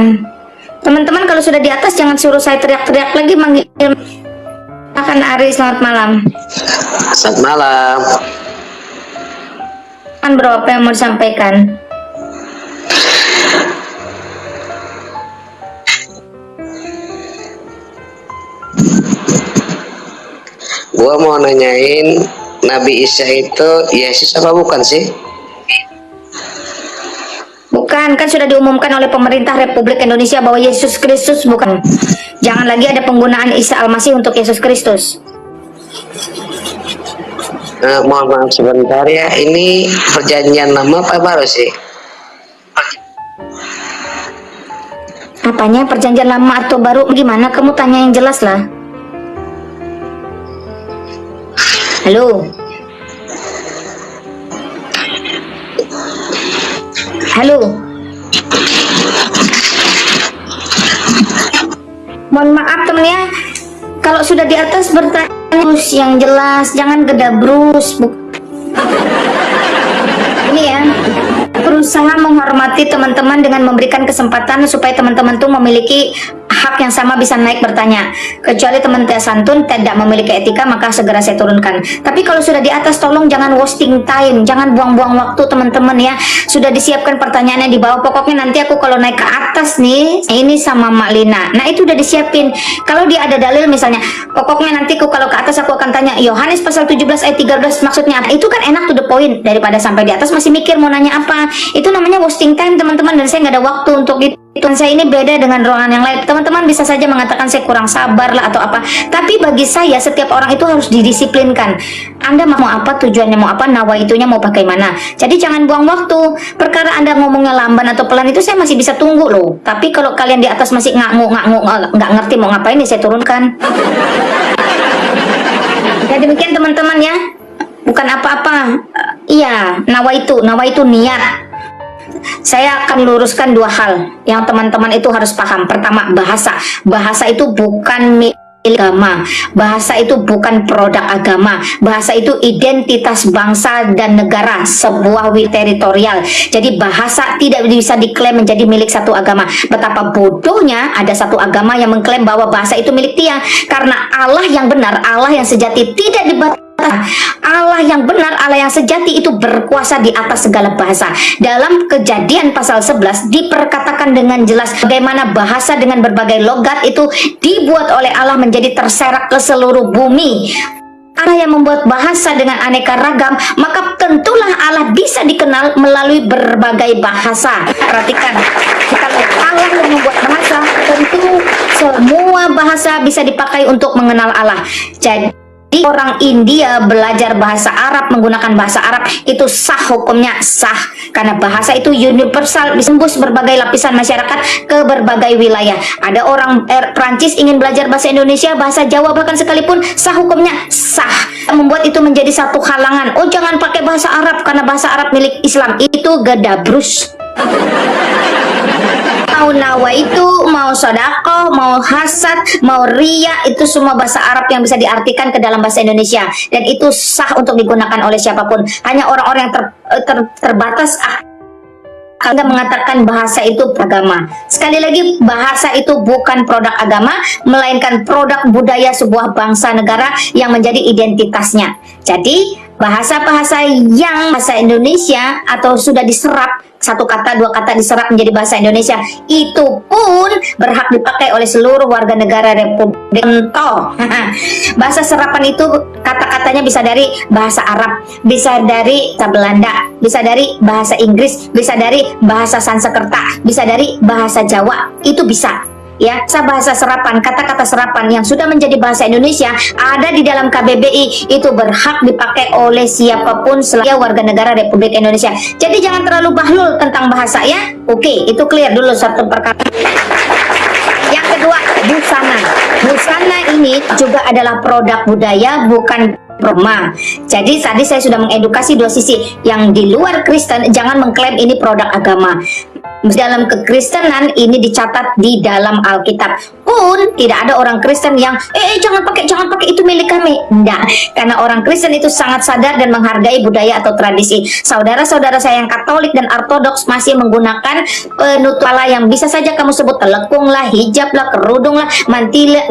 Teman-teman kalau sudah di atas jangan suruh saya teriak-teriak lagi manggil. Akan Ari, selamat malam. Selamat malam. Kan bro, apa yang mau disampaikan? Gua mau nanyain, Nabi Isa itu Yesus apa bukan sih? Bukan, kan sudah diumumkan oleh pemerintah Republik Indonesia bahwa Yesus Kristus bukan. Jangan lagi ada penggunaan Isa Al-Masih untuk Yesus Kristus. Mohon maaf sebentar ya, ini perjanjian lama apa baru sih? Apanya, perjanjian lama atau baru? Gimana? Kamu tanya yang jelas lah. Halo. Halo. Mohon maaf temen ya, kalau sudah di atas bertanya terus yang jelas, jangan gedabrus. Ini ya, berusaha menghormati teman-teman dengan memberikan kesempatan supaya teman-teman tuh memiliki hak yang sama bisa naik bertanya. Kecuali teman tidak santun, tidak memiliki etika, maka segera saya turunkan. Tapi kalau sudah di atas, tolong jangan wasting time, jangan buang-buang waktu teman-teman ya. Sudah disiapkan pertanyaannya di bawah. Pokoknya nanti aku kalau naik ke atas nih, ini sama Mak Lina. Nah itu udah disiapin. Kalau dia ada dalil misalnya, pokoknya nanti kalau ke atas aku akan tanya Yohanes pasal 17 ayat 13 maksudnya apa? Itu kan enak to the point daripada sampai di atas masih mikir mau nanya apa. Itu namanya wasting time teman-teman, dan saya nggak ada waktu untuk itu. Saya ini beda dengan ruangan yang lain. Teman-teman bisa saja mengatakan saya kurang sabar lah atau apa. Tapi bagi saya setiap orang itu harus didisiplinkan. Anda mau apa, tujuannya mau apa, nawaitunya mau bagaimana. Jadi jangan buang waktu. Perkara Anda ngomongnya lamban atau pelan itu saya masih bisa tunggu loh. Tapi kalau kalian di atas masih nganguk, nggak ngerti mau ngapain, ya saya turunkan. Ya demikian teman-teman ya. Bukan apa-apa. Iya, nawaitu niat. Saya akan luruskan dua hal yang teman-teman itu harus paham. Pertama, bahasa itu bukan milik agama, bahasa itu bukan produk agama, bahasa itu identitas bangsa dan negara, sebuah teritorial. Jadi bahasa tidak bisa diklaim menjadi milik satu agama. Betapa bodohnya ada satu agama yang mengklaim bahwa bahasa itu milik dia, karena Allah yang benar, Allah yang sejati tidak dibatasi. Allah yang benar, Allah yang sejati itu berkuasa di atas segala bahasa. Dalam Kejadian pasal 11 diperkatakan dengan jelas bagaimana bahasa dengan berbagai logat itu dibuat oleh Allah menjadi terserak ke seluruh bumi. Allah yang membuat bahasa dengan aneka ragam, maka tentulah Allah bisa dikenal melalui berbagai bahasa. Perhatikan, kalau Allah yang membuat bahasa, tentu semua bahasa bisa dipakai untuk mengenal Allah. Jadi orang India belajar bahasa Arab, menggunakan bahasa Arab itu sah, hukumnya sah, karena bahasa itu universal, disembus berbagai lapisan masyarakat ke berbagai wilayah. Ada orang Prancis ingin belajar bahasa Indonesia, bahasa Jawa bahkan sekalipun, sah, hukumnya sah. Membuat itu menjadi satu halangan, oh jangan pakai bahasa Arab karena bahasa Arab milik Islam, itu gedabrus. Mau nawa itu, mau sodako, mau hasad, mau ria, itu semua bahasa Arab yang bisa diartikan ke dalam bahasa Indonesia, dan itu sah untuk digunakan oleh siapapun. Hanya orang-orang yang terbatas Anda mengatakan bahasa itu agama. Sekali lagi, bahasa itu bukan produk agama, melainkan produk budaya sebuah bangsa negara yang menjadi identitasnya. Jadi bahasa-bahasa yang bahasa Indonesia atau sudah diserap, satu kata, dua kata diserap menjadi bahasa Indonesia, itu pun berhak dipakai oleh seluruh warga negara Republik. Contoh, bahasa serapan itu kata-katanya bisa dari bahasa Arab, bisa dari bahasa Belanda, bisa dari bahasa Inggris, bisa dari bahasa Sanskerta, bisa dari bahasa Jawa, itu bisa. Ya, bahasa serapan, kata-kata serapan yang sudah menjadi bahasa Indonesia ada di dalam KBBI itu berhak dipakai oleh siapapun selain warga negara Republik Indonesia. Jadi jangan terlalu bahlul tentang bahasa ya. Oke, itu clear dulu satu perkara. Yang kedua, busana. Busana ini juga adalah produk budaya, bukan Roma. Jadi tadi saya sudah mengedukasi dua sisi. Yang di luar Kristen jangan mengklaim ini produk agama. Dalam kekristenan ini dicatat di dalam Alkitab. Pun tidak ada orang Kristen yang jangan pakai itu milik kami. Enggak, karena orang Kristen itu sangat sadar dan menghargai budaya atau tradisi. Saudara-saudara saya yang Katolik dan Ortodoks masih menggunakan penutup kepala yang bisa saja kamu sebut telekung lah, hijab lah, kerudung lah, mantila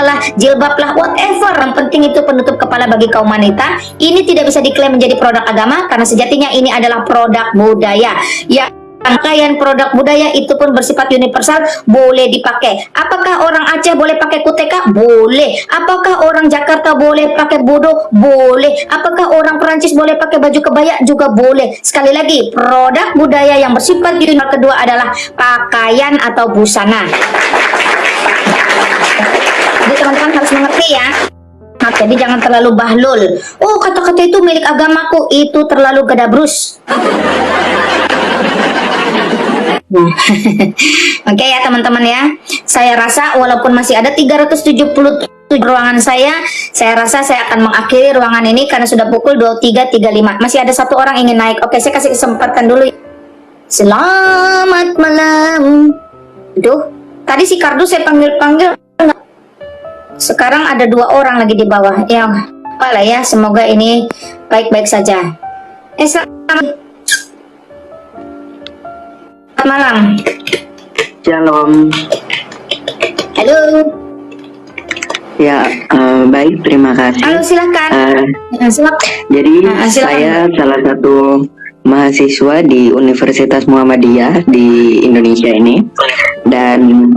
lah, jilbab lah, whatever. Yang penting itu penutup kepala bagi kaum wanita. Ini tidak bisa diklaim menjadi produk agama karena sejatinya ini adalah produk budaya. Ya, rangkaian produk budaya itu pun bersifat universal, boleh dipakai. Apakah orang Aceh boleh pakai kuteka? Boleh. Apakah orang Jakarta boleh pakai bodo? Boleh. Apakah orang Perancis boleh pakai baju kebaya? Juga boleh. Sekali lagi, produk budaya yang bersifat universal kedua adalah pakaian atau busana. Jadi teman-teman harus mengerti ya. Jadi jangan terlalu bahlul. Oh, kata-kata itu milik agamaku, itu terlalu gedabrus. Oke ya teman-teman ya. Saya rasa walaupun masih ada 377 ruangan saya rasa saya akan mengakhiri ruangan ini karena sudah pukul 23.35. Masih ada satu orang ingin naik. Oke, saya kasih kesempatan dulu. Selamat malam. Aduh, tadi si Kardus saya panggil Sekarang ada 2 orang lagi di bawah. Ya, apalah ya, semoga ini baik-baik saja. Selamat malam. Shalom. Halo. Ya, baik, terima kasih. Halo, silakan. Silakan. Jadi silakan. saya salah satu mahasiswa di Universitas Muhammadiyah di Indonesia ini, dan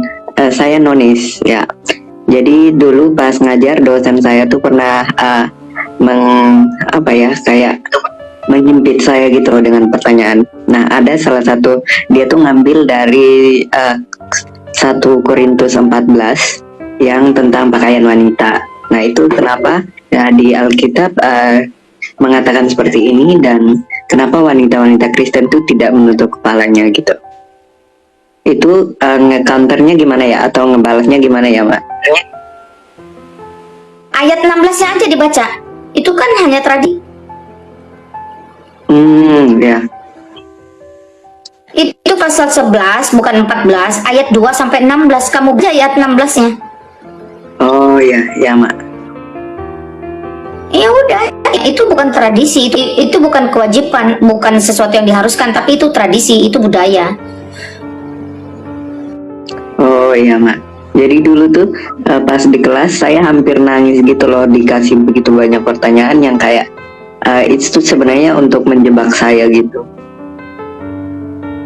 saya nonis ya. Jadi dulu pas ngajar dosen saya tuh pernah kayak menghimpit saya gitu loh dengan pertanyaan. Nah, ada salah satu, dia tuh ngambil dari 1 Korintus 14 yang tentang pakaian wanita. Nah, itu kenapa ya, di Alkitab mengatakan seperti ini, dan kenapa wanita-wanita Kristen tuh tidak menutup kepalanya gitu. Itu nge-counternya gimana ya, atau ngebalasnya gimana ya, Mbak? Ayat 16-nya aja dibaca. Itu kan hanya tradisi. Ya. Itu pasal 11 bukan 14, ayat 2 sampai 16. Kamu baca ayat 16-nya. Oh ya, ya, Mak. Ya udah, itu bukan tradisi, itu bukan kewajiban, bukan sesuatu yang diharuskan, tapi itu tradisi, itu budaya. Oh iya, Mak. Jadi dulu tuh pas di kelas saya hampir nangis gitu loh, dikasih begitu banyak pertanyaan yang kayak itu sebenarnya untuk menjebak saya gitu.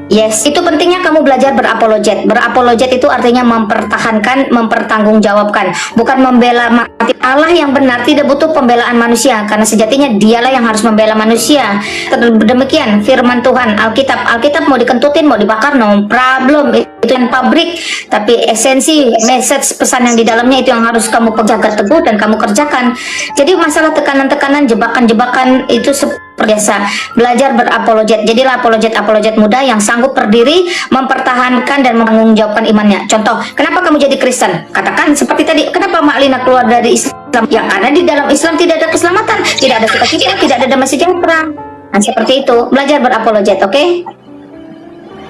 Yes, itu pentingnya kamu belajar berapologet. Berapologet itu artinya mempertahankan, mempertanggungjawabkan, bukan membela mati. Allah yang benar tidak butuh pembelaan manusia, karena sejatinya dialah yang harus membela manusia. Demikian firman Tuhan, Alkitab mau dikentutin, mau dibakar, no problem, itu yang pabrik. Tapi esensi, message, pesan yang di dalamnya itu yang harus kamu jaga teguh dan kamu kerjakan. Jadi masalah tekanan-tekanan, jebakan-jebakan itu biasa. Belajar berapologet. Jadilah apologet muda yang sanggup berdiri, mempertahankan dan menanggungjawabkan imannya. Contoh, kenapa kamu jadi Kristen? Katakan seperti tadi, kenapa Mak Lina keluar dari Islam? Ya karena di dalam Islam tidak ada keselamatan, tidak ada sukacita, tidak ada damai sejahtera. Nah, seperti itu. Belajar berapologet, oke?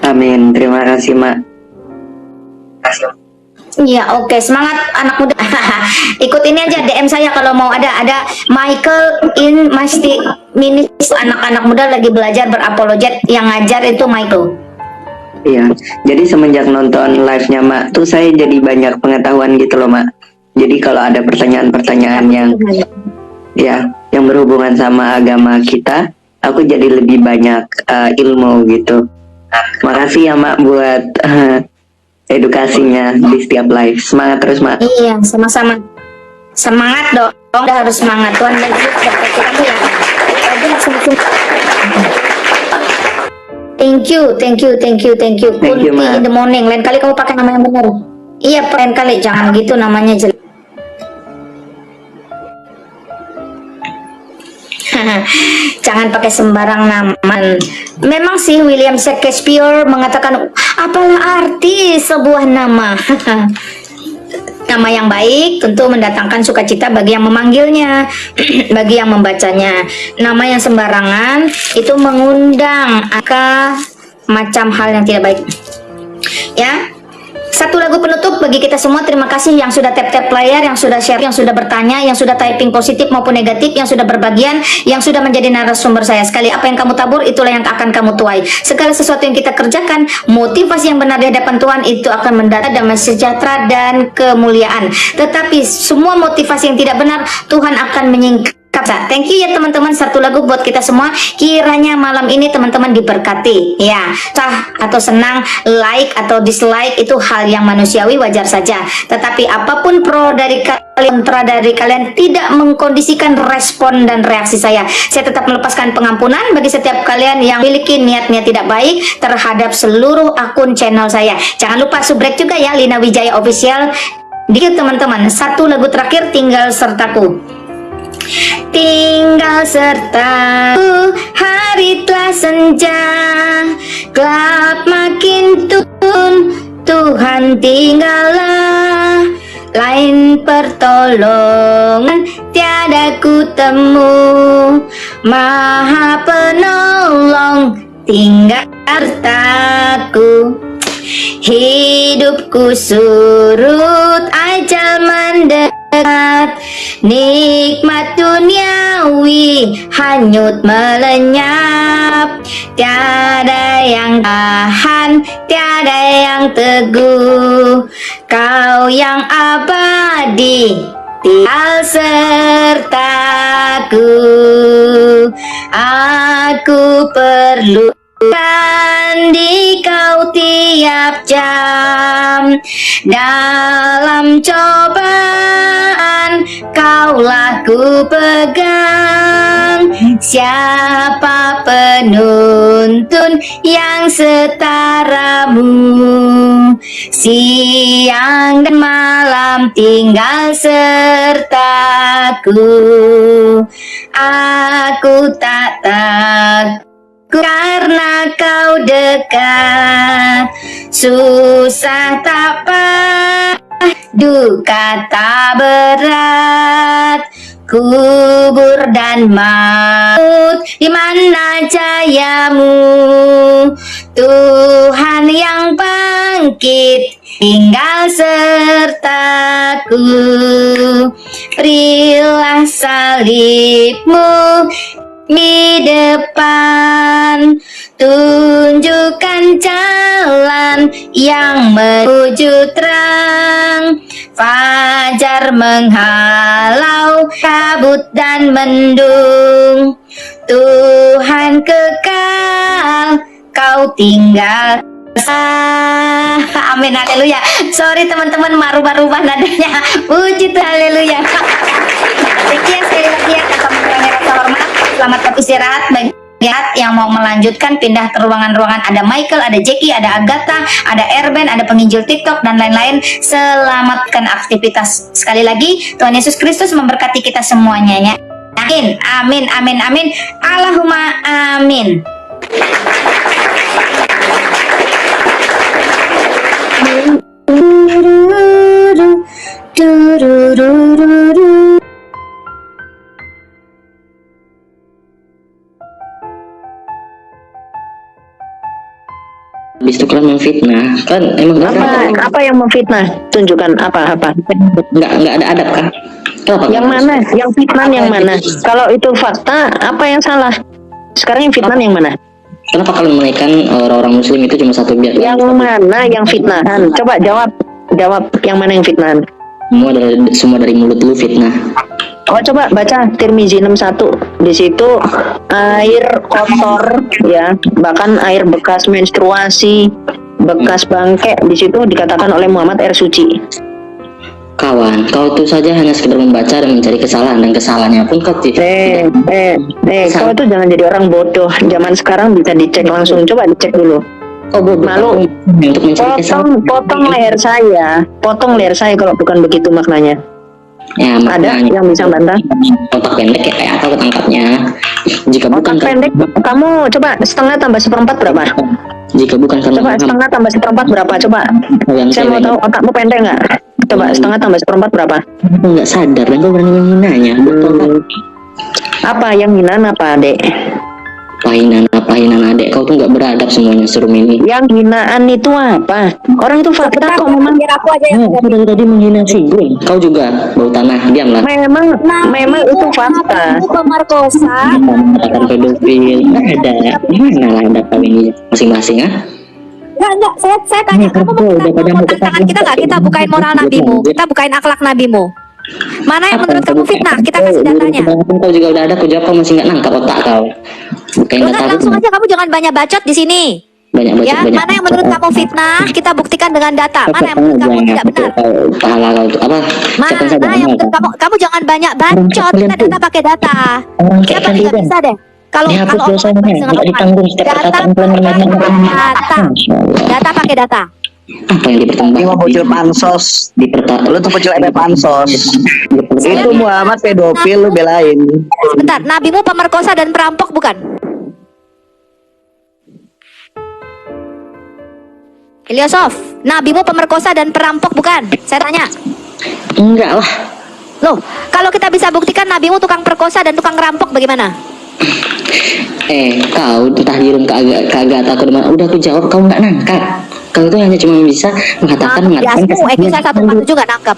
Amin. Terima kasih, Mak. Ya oke, semangat anak muda. Ikut ini aja DM saya kalau mau ada Michael in Masti Minis, anak-anak muda lagi belajar berapologet, yang ngajar itu Michael. Iya, jadi semenjak nonton live-nya Mak tuh saya jadi banyak pengetahuan gitu loh, Mak. Jadi kalau ada pertanyaan-pertanyaan yang berhubungan sama agama kita, aku jadi lebih banyak ilmu gitu. Makasih ya, Mak, buat edukasinya di setiap live. Semangat terus, Mak. Iya, sama-sama. Semangat dong, udah harus semangat. Tuhan dan Yesus berkati kamu ya. Thank you. Kunti in the morning. Lain kali kamu pakai nama yang benar. Iya, lain kali jangan gitu namanya jelek. Jangan pakai sembarang nama. Memang sih William Shakespeare mengatakan, apalah arti sebuah nama? Nama yang baik tentu mendatangkan sukacita bagi yang memanggilnya, bagi yang membacanya. Nama yang sembarangan itu mengundang macam hal yang tidak baik. Ya. Satu lagu penutup bagi kita semua. Terima kasih yang sudah tap-tap layar, yang sudah share, yang sudah bertanya, yang sudah typing positif maupun negatif, yang sudah berbagian, yang sudah menjadi narasumber saya. Sekali apa yang kamu tabur, itulah yang akan kamu tuai. Segala sesuatu yang kita kerjakan, motivasi yang benar di hadapan Tuhan itu akan mendatangkan damai sejahtera dan kemuliaan. Tetapi semua motivasi yang tidak benar, Tuhan akan menyingkap. Thank you ya teman-teman. Satu lagu buat kita semua. Kiranya malam ini teman-teman diberkati. Ya, sah atau senang, like atau dislike itu hal yang manusiawi, wajar saja. Tetapi apapun pro dari kalian, kontra dari kalian tidak mengkondisikan respon dan reaksi saya. Saya tetap melepaskan pengampunan bagi setiap kalian yang memiliki niat-niat tidak baik terhadap seluruh akun channel saya. Jangan lupa subrek juga ya, Lina Wijaya Official. Dikit teman-teman. Satu lagu terakhir, Tinggal Sertaku. Tinggal sertaku, hari telah senja, gelap makin turun, Tuhan tinggallah, lain pertolongan tiada ku temu, Maha Penolong tinggal sertaku. Hidupku surut, ajal mendekat, nikmat duniawi hanyut melenyap, tiada yang tahan, tiada yang teguh. Kau yang abadi tinggal sertaku, aku perlu di kau tiap jam. Dalam cobaan kaulah ku pegang. Siapa penuntun yang setaramu? Siang dan malam tinggal sertaku. Aku tak takut karena kau dekat. Susah tak payah, duka tak berat. Kubur dan maut, di mana jayamu? Tuhan yang bangkit tinggal sertaku. Berilah salibmu di depan, tunjukkan jalan yang menuju terang. Fajar menghalau kabut dan mendung, Tuhan kekal kau tinggal. Amin, haleluya. Sorry teman-teman, merubah-rubah nadanya. Puji Tuhan, haleluya. Sekian sekali lagi ya, tanpa mengurangi rasa hormat. Selamat beristirahat bagi yang mau melanjutkan pindah ke ruangan-ruangan. Ada Michael, ada Jackie, ada Agatha, ada Erben, ada penginjil TikTok dan lain-lain. Selamatkan aktivitas. Sekali lagi, Tuhan Yesus Kristus memberkati kita semuanya ya. Amin, amin, amin, amin. Allahumma amin. Habis itu kan memfitnah kan, emang Apa yang memfitnah? Tunjukkan apa? nggak ada adab kah? Kenapa? Yang mana? Yang fitnah yang mana? Kalau itu fakta, apa yang salah? Sekarang yang fitnah yang mana? Kenapa kalian menaikkan orang-orang muslim itu cuma satu biar? Yang mana yang fitnahan? Coba jawab yang mana yang fitnahan? Semua dari mulut lu fitnah. Oh, coba baca Tirmizi 61. Di situ air kotor ya, bahkan air bekas menstruasi, bekas bangke, di situ dikatakan oleh Muhammad air suci. Kawan, kau tuh saja hanya sekedar membaca dan mencari kesalahan, dan kesalahannya pun kau Kau tuh jangan jadi orang bodoh. Zaman sekarang bisa dicek langsung. Coba dicek dulu. Oh, malu. Untuk mencari kesalahan. Potong leher saya kalau bukan begitu maknanya. Ya, Ada yang bisa bantah? Otak pendek ya, kayak atau ketangkapnya. Jika bukan pendek, kamu coba setengah tambah seperempat berapa? Jika bukan karena Coba setengah tambah seperempat berapa? Coba. Saya mau tahu otakmu pendek nggak? Coba setengah tambah seperempat berapa? Aku nggak sadar dan kau berani menghinanya. Apa yang hinaan apa, Dek? Hinaan adek, kau tuh nggak beradab semuanya serum ini. Yang hinaan itu apa? Orang itu fakta kok memang. Aku aja yang Aku dari tadi menghina si gue. Kau juga bau tanah, diamlah. Memang itu fakta. Pemerkosa. Mengatakan pedofil, nggak ada. Gimana lah adab kau ini masing-masing ah? Enggak, saya tanya, kamu mau tantangan kita nggak? Kita bukain moral nabimu, kita bukain akhlak nabimu. Mana yang menurut kamu fitnah? Kita kasih datanya. Kau juga udah ada, kau jawab, kau masih nggak nangkap otak kau. Bukain data Langsung aja, kamu jangan banyak bacot di sini. Banyak Ya, mana yang menurut kamu fitnah? Kita buktikan dengan data. Mana yang menurut kamu tidak benar? Pahala kau itu apa? Mana yang menurut kamu jangan banyak bacot. Kita data pakai data. Siapa yang nggak bisa deh? Kalau ditanggung setiap perkataan data pakai data. Apa yang dipertimbangkan? Ini mau bocil pansos. Lu tuh bocil pansos. Itu Muhammad pedofil lu belain. Sebentar, nabimu pemerkosa dan perampok bukan? Ilyasov, nabimu pemerkosa dan perampok bukan? Saya tanya. Enggak lah. Loh, kalau kita bisa buktikan nabimu tukang perkosa dan tukang rampok bagaimana? Kau entah dirum kagak takut mana. Udah aku jawab, kau nggak nangkap. Kau itu hanya cuma bisa mengatakan Episode 147 nggak nangkep.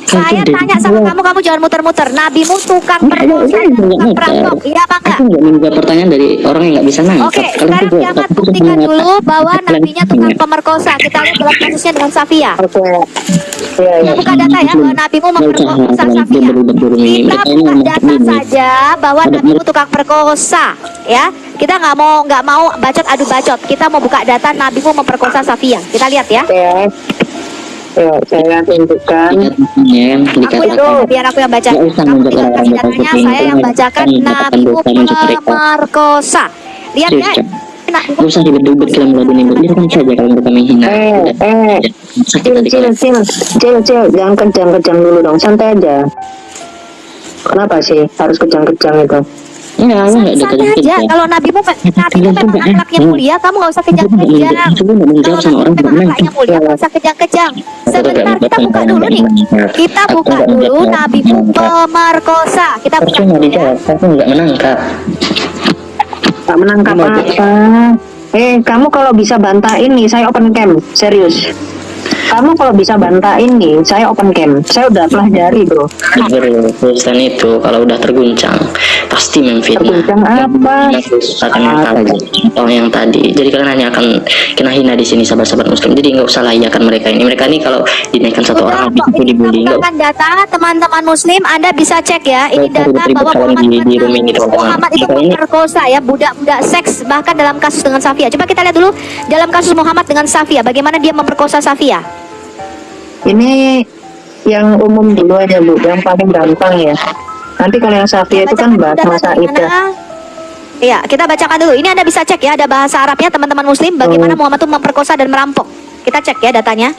Saya tanya sama kamu jangan muter-muter. Nabimu tukang perkosa dan tukang perampok, iya apa enggak? Aku nggak menjawab pertanyaan dari orang yang nggak bisa nangkap. Oke, sekarang kiamat buktikan dulu bahwa nabinya tukang pemerkosa. Kita lihat dalam kasusnya dengan Safia. Oke. Iya, Kita buka data ya bahwa nabimu memperkosa Safia. Kita buka data saja bahwa nabimu tukang perkosa, ya. Kita nggak mau bacot adu bacot. Kita mau buka data nabimu memperkosa Safia. Kita lihat ya. Ya, saya tunjukkan. Aku yang biar aku yang baca. Kamu tinggal kasih datanya, saya yang bacakan nabimu pemerkosa. Lihat ya. Gak usah ribet-ribet kita mulai ini, biarkan saja kalau mereka menghina. Cil, jangan kejang-kejang dulu dong, santai aja. Kenapa sih harus kejang-kejang itu? Enggak, aku nggak ada Santai aja. Kalau nabimu memang akhlaknya mulia, kamu nggak usah kejang-kejang. Kalau nabimu memang akhlaknya mulia, nggak usah kejang-kejang. Sebentar, kita buka dulu nih. Kita buka dulu nabimu pemerkosa. Kita buka dulu ya. Aku nggak menangkap. Tak menangkap apa? Kamu kalau bisa bantah ini, saya open cam, serius. Kamu kalau bisa bantah ini, saya open cam. Saya udah pelajari, bro. Kristen itu kalau udah terguncang pasti memfitnah. Terguncang apa? Akan yang tadi. Jadi kalian hanya akan kena hina di sini sahabat-sahabat Muslim. Jadi nggak usah layakan mereka ini. Mereka ini kalau dinaikkan satu orang itu dibully. Kita bukakan data teman-teman Muslim. Anda bisa cek ya. Ini data bahwa Muhammad itu memperkosa ya budak-budak seks bahkan dalam kasus dengan Safia. Coba kita lihat dulu dalam kasus Muhammad dengan Safia. Bagaimana dia memperkosa Safia? Ini yang umum dulu aja, Bu, yang paling gampang ya. Nanti kalau yang Safia itu kan bahas masa iddah. Iya, kita bacakan dulu. Ini Anda bisa cek ya, ada bahasa Arabnya teman-teman Muslim. Bagaimana Muhammad itu memperkosa dan merampok. Kita cek ya datanya.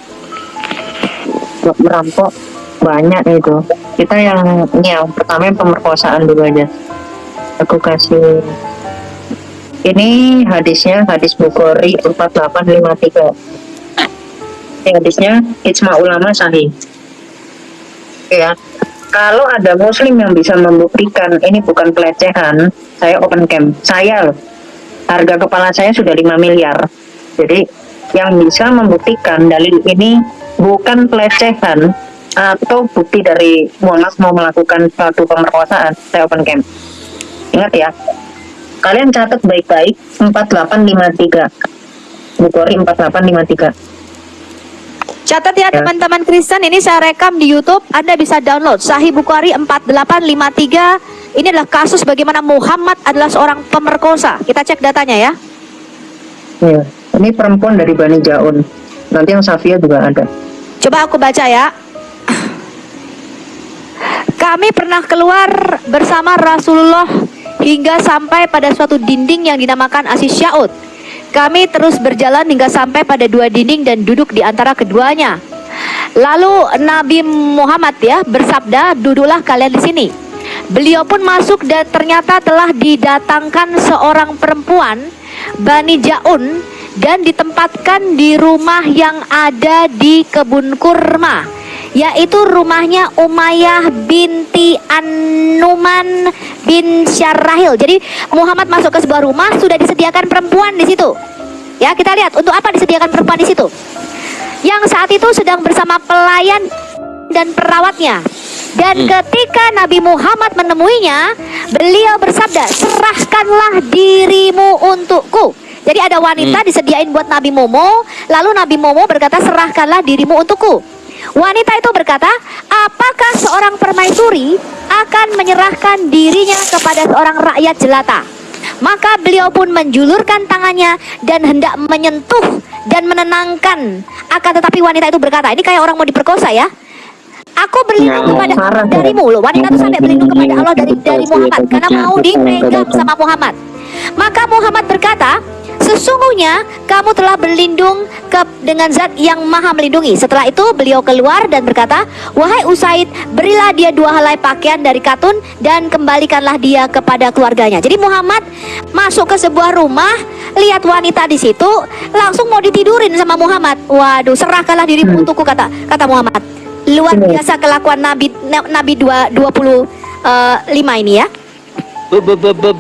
Merampok banyak itu. Kita yang pertama yang pemerkosaan dulu aja. Aku kasih. Ini hadisnya, hadis Bukhari 4853. Hadisnya ijma ulama sahih. Ya, kalau ada Muslim yang bisa membuktikan ini bukan pelecehan, saya open cam. Saya loh, harga kepala saya sudah 5 miliar. Jadi yang bisa membuktikan dalil ini bukan pelecehan atau bukti dari Muhammad mau melakukan suatu pemerkosaan, saya open cam. Ingat ya, kalian catat baik-baik 4853. Bukhari 4853. Catat ya teman-teman Kristen, ini saya rekam di YouTube. Anda bisa download Sahih Bukhari 4853. Ini adalah kasus bagaimana Muhammad adalah seorang pemerkosa. Kita cek datanya ya. Ya, ini perempuan dari Bani Jaun. Nanti yang Safia juga ada. Coba aku baca ya. Kami pernah keluar bersama Rasulullah hingga sampai pada suatu dinding yang dinamakan Asis Syaud. Kami terus berjalan hingga sampai pada 2 dinding dan duduk di antara keduanya. Lalu Nabi Muhammad ya bersabda, duduklah kalian di sini. Beliau pun masuk dan ternyata telah didatangkan seorang perempuan Bani Jaun dan ditempatkan di rumah yang ada di kebun kurma, yaitu rumahnya Umayyah binti An-Numan bin Syarrahil. Jadi Muhammad masuk ke sebuah rumah, sudah disediakan perempuan di situ. Ya, kita lihat untuk apa disediakan perempuan di situ. Yang saat itu sedang bersama pelayan dan perawatnya. Dan ketika Nabi Muhammad menemuinya, beliau bersabda, serahkanlah dirimu untukku. Jadi ada wanita disediain buat Nabi Momo, lalu Nabi Momo berkata, serahkanlah dirimu untukku. Wanita itu berkata, apakah seorang permaisuri akan menyerahkan dirinya kepada seorang rakyat jelata? Maka beliau pun menjulurkan tangannya dan hendak menyentuh dan menenangkan. Akan tetapi wanita itu berkata, ini kayak orang mau diperkosa ya. Aku berlindung kepada darimu. Loh, wanita itu sampai berlindung kepada Allah dari Muhammad karena mau dipegang sama Muhammad. Maka Muhammad berkata, sesungguhnya kamu telah berlindung dengan zat yang maha melindungi. Setelah itu beliau keluar dan berkata, wahai Usaid, berilah dia 2 helai pakaian dari katun dan kembalikanlah dia kepada keluarganya. Jadi Muhammad masuk ke sebuah rumah, lihat wanita di situ, langsung mau ditidurin sama Muhammad. Waduh, serahkanlah dirimu untukku, kata Muhammad. Luar biasa kelakuan Nabi 25 ini ya.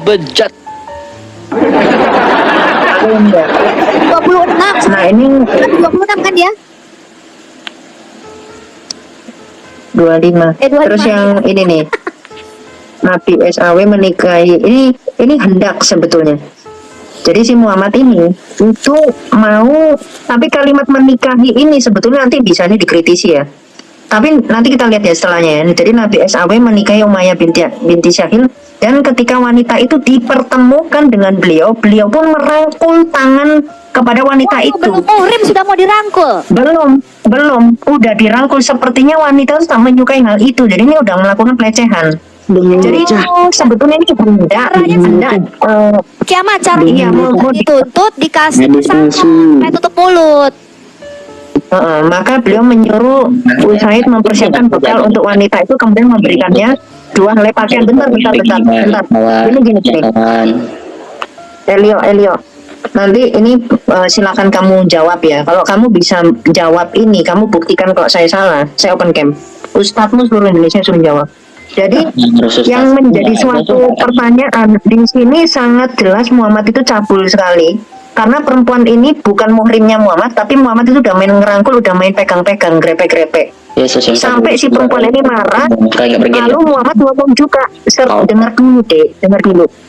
Bejat. 26. Nah ini 26 kan dia? 25. 25. Terus yang ini nih, Nabi SAW menikahi, ini hendak sebetulnya. Jadi si Muhammad ini itu mau, tapi kalimat menikahi ini sebetulnya nanti bisa dikritisi ya. Tapi nanti kita lihat ya setelahnya ya. Jadi Nabi SAW menikahi Umayyah binti Syahil, dan ketika wanita itu dipertemukan dengan beliau, beliau pun merangkul tangan kepada wanita itu. Belum muhrim sudah mau dirangkul. Belum, udah dirangkul. Sepertinya wanita itu tak menyukai hal itu. Jadi ini udah melakukan pelecehan. Jadi sebetulnya ini hendak Kiamat cara Iya, mau dituntut, dikasih pesangon, kayak tutup mulut. maka beliau menyuruh Usaid mempersiapkan bekal untuk wanita itu, kemudian memberikannya 2 helai pakaian. Bentar. Ini gini. Elio. Nanti ini silakan kamu jawab ya. Kalau kamu bisa jawab ini, kamu buktikan kalau saya salah, saya open cam. Ustadzmu seluruh Indonesia suruh jawab. Jadi yang menjadi suatu pertanyaan di sini sangat jelas Muhammad itu cabul sekali. Karena perempuan ini bukan muhrimnya Muhammad, tapi Muhammad itu udah main ngerangkul, udah main pegang-pegang, grepe-grepe. Sampai si perempuan ini marah, lalu Muhammad ngomong juga,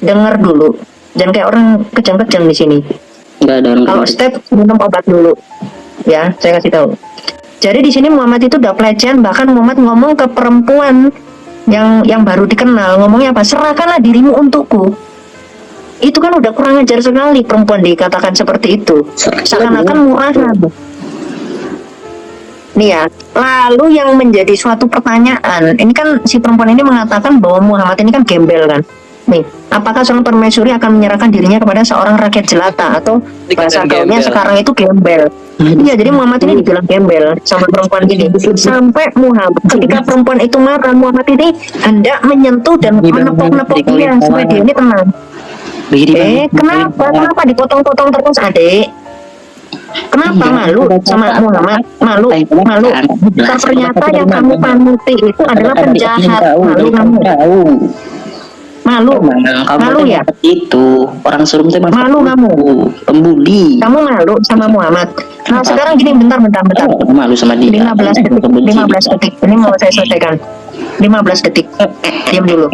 dengar dulu. Jangan kayak orang kejang-kejang di sini. Kalau step minum obat dulu, ya saya kasih tahu. Jadi di sini Muhammad itu udah pelecehan, bahkan Muhammad ngomong ke perempuan yang baru dikenal, ngomongnya apa? Serahkanlah dirimu untukku. Itu kan udah kurang ajar sekali perempuan dikatakan seperti itu. Seakan-akan murahan. Nih ya, lalu yang menjadi suatu pertanyaan, ini kan si perempuan ini mengatakan bahwa Muhammad ini kan gembel kan. Nih, apakah seorang permaisuri akan menyerahkan dirinya kepada seorang rakyat jelata, atau bahasa gaulnya sekarang itu gembel? Iya, jadi Muhammad ini dibilang gembel sama perempuan ini. Sampai Muhammad, ketika perempuan itu marah, Muhammad ini hendak menyentuh dan menepuk-nepuk dia supaya dia ini tenang. Kenapa dipotong-potong terus, adik? Kenapa malu sama Muhammad? Malu. Ternyata yang kamu panuti itu adalah penjahat. Malu ya? Itu orang suruh malu kamu, pembuli. Kamu malu sama Muhammad. Nah sekarang gini, bentar. Malu sama dia. 15 detik. Ini mau saya selesaikan. 15 detik. Diam dulu.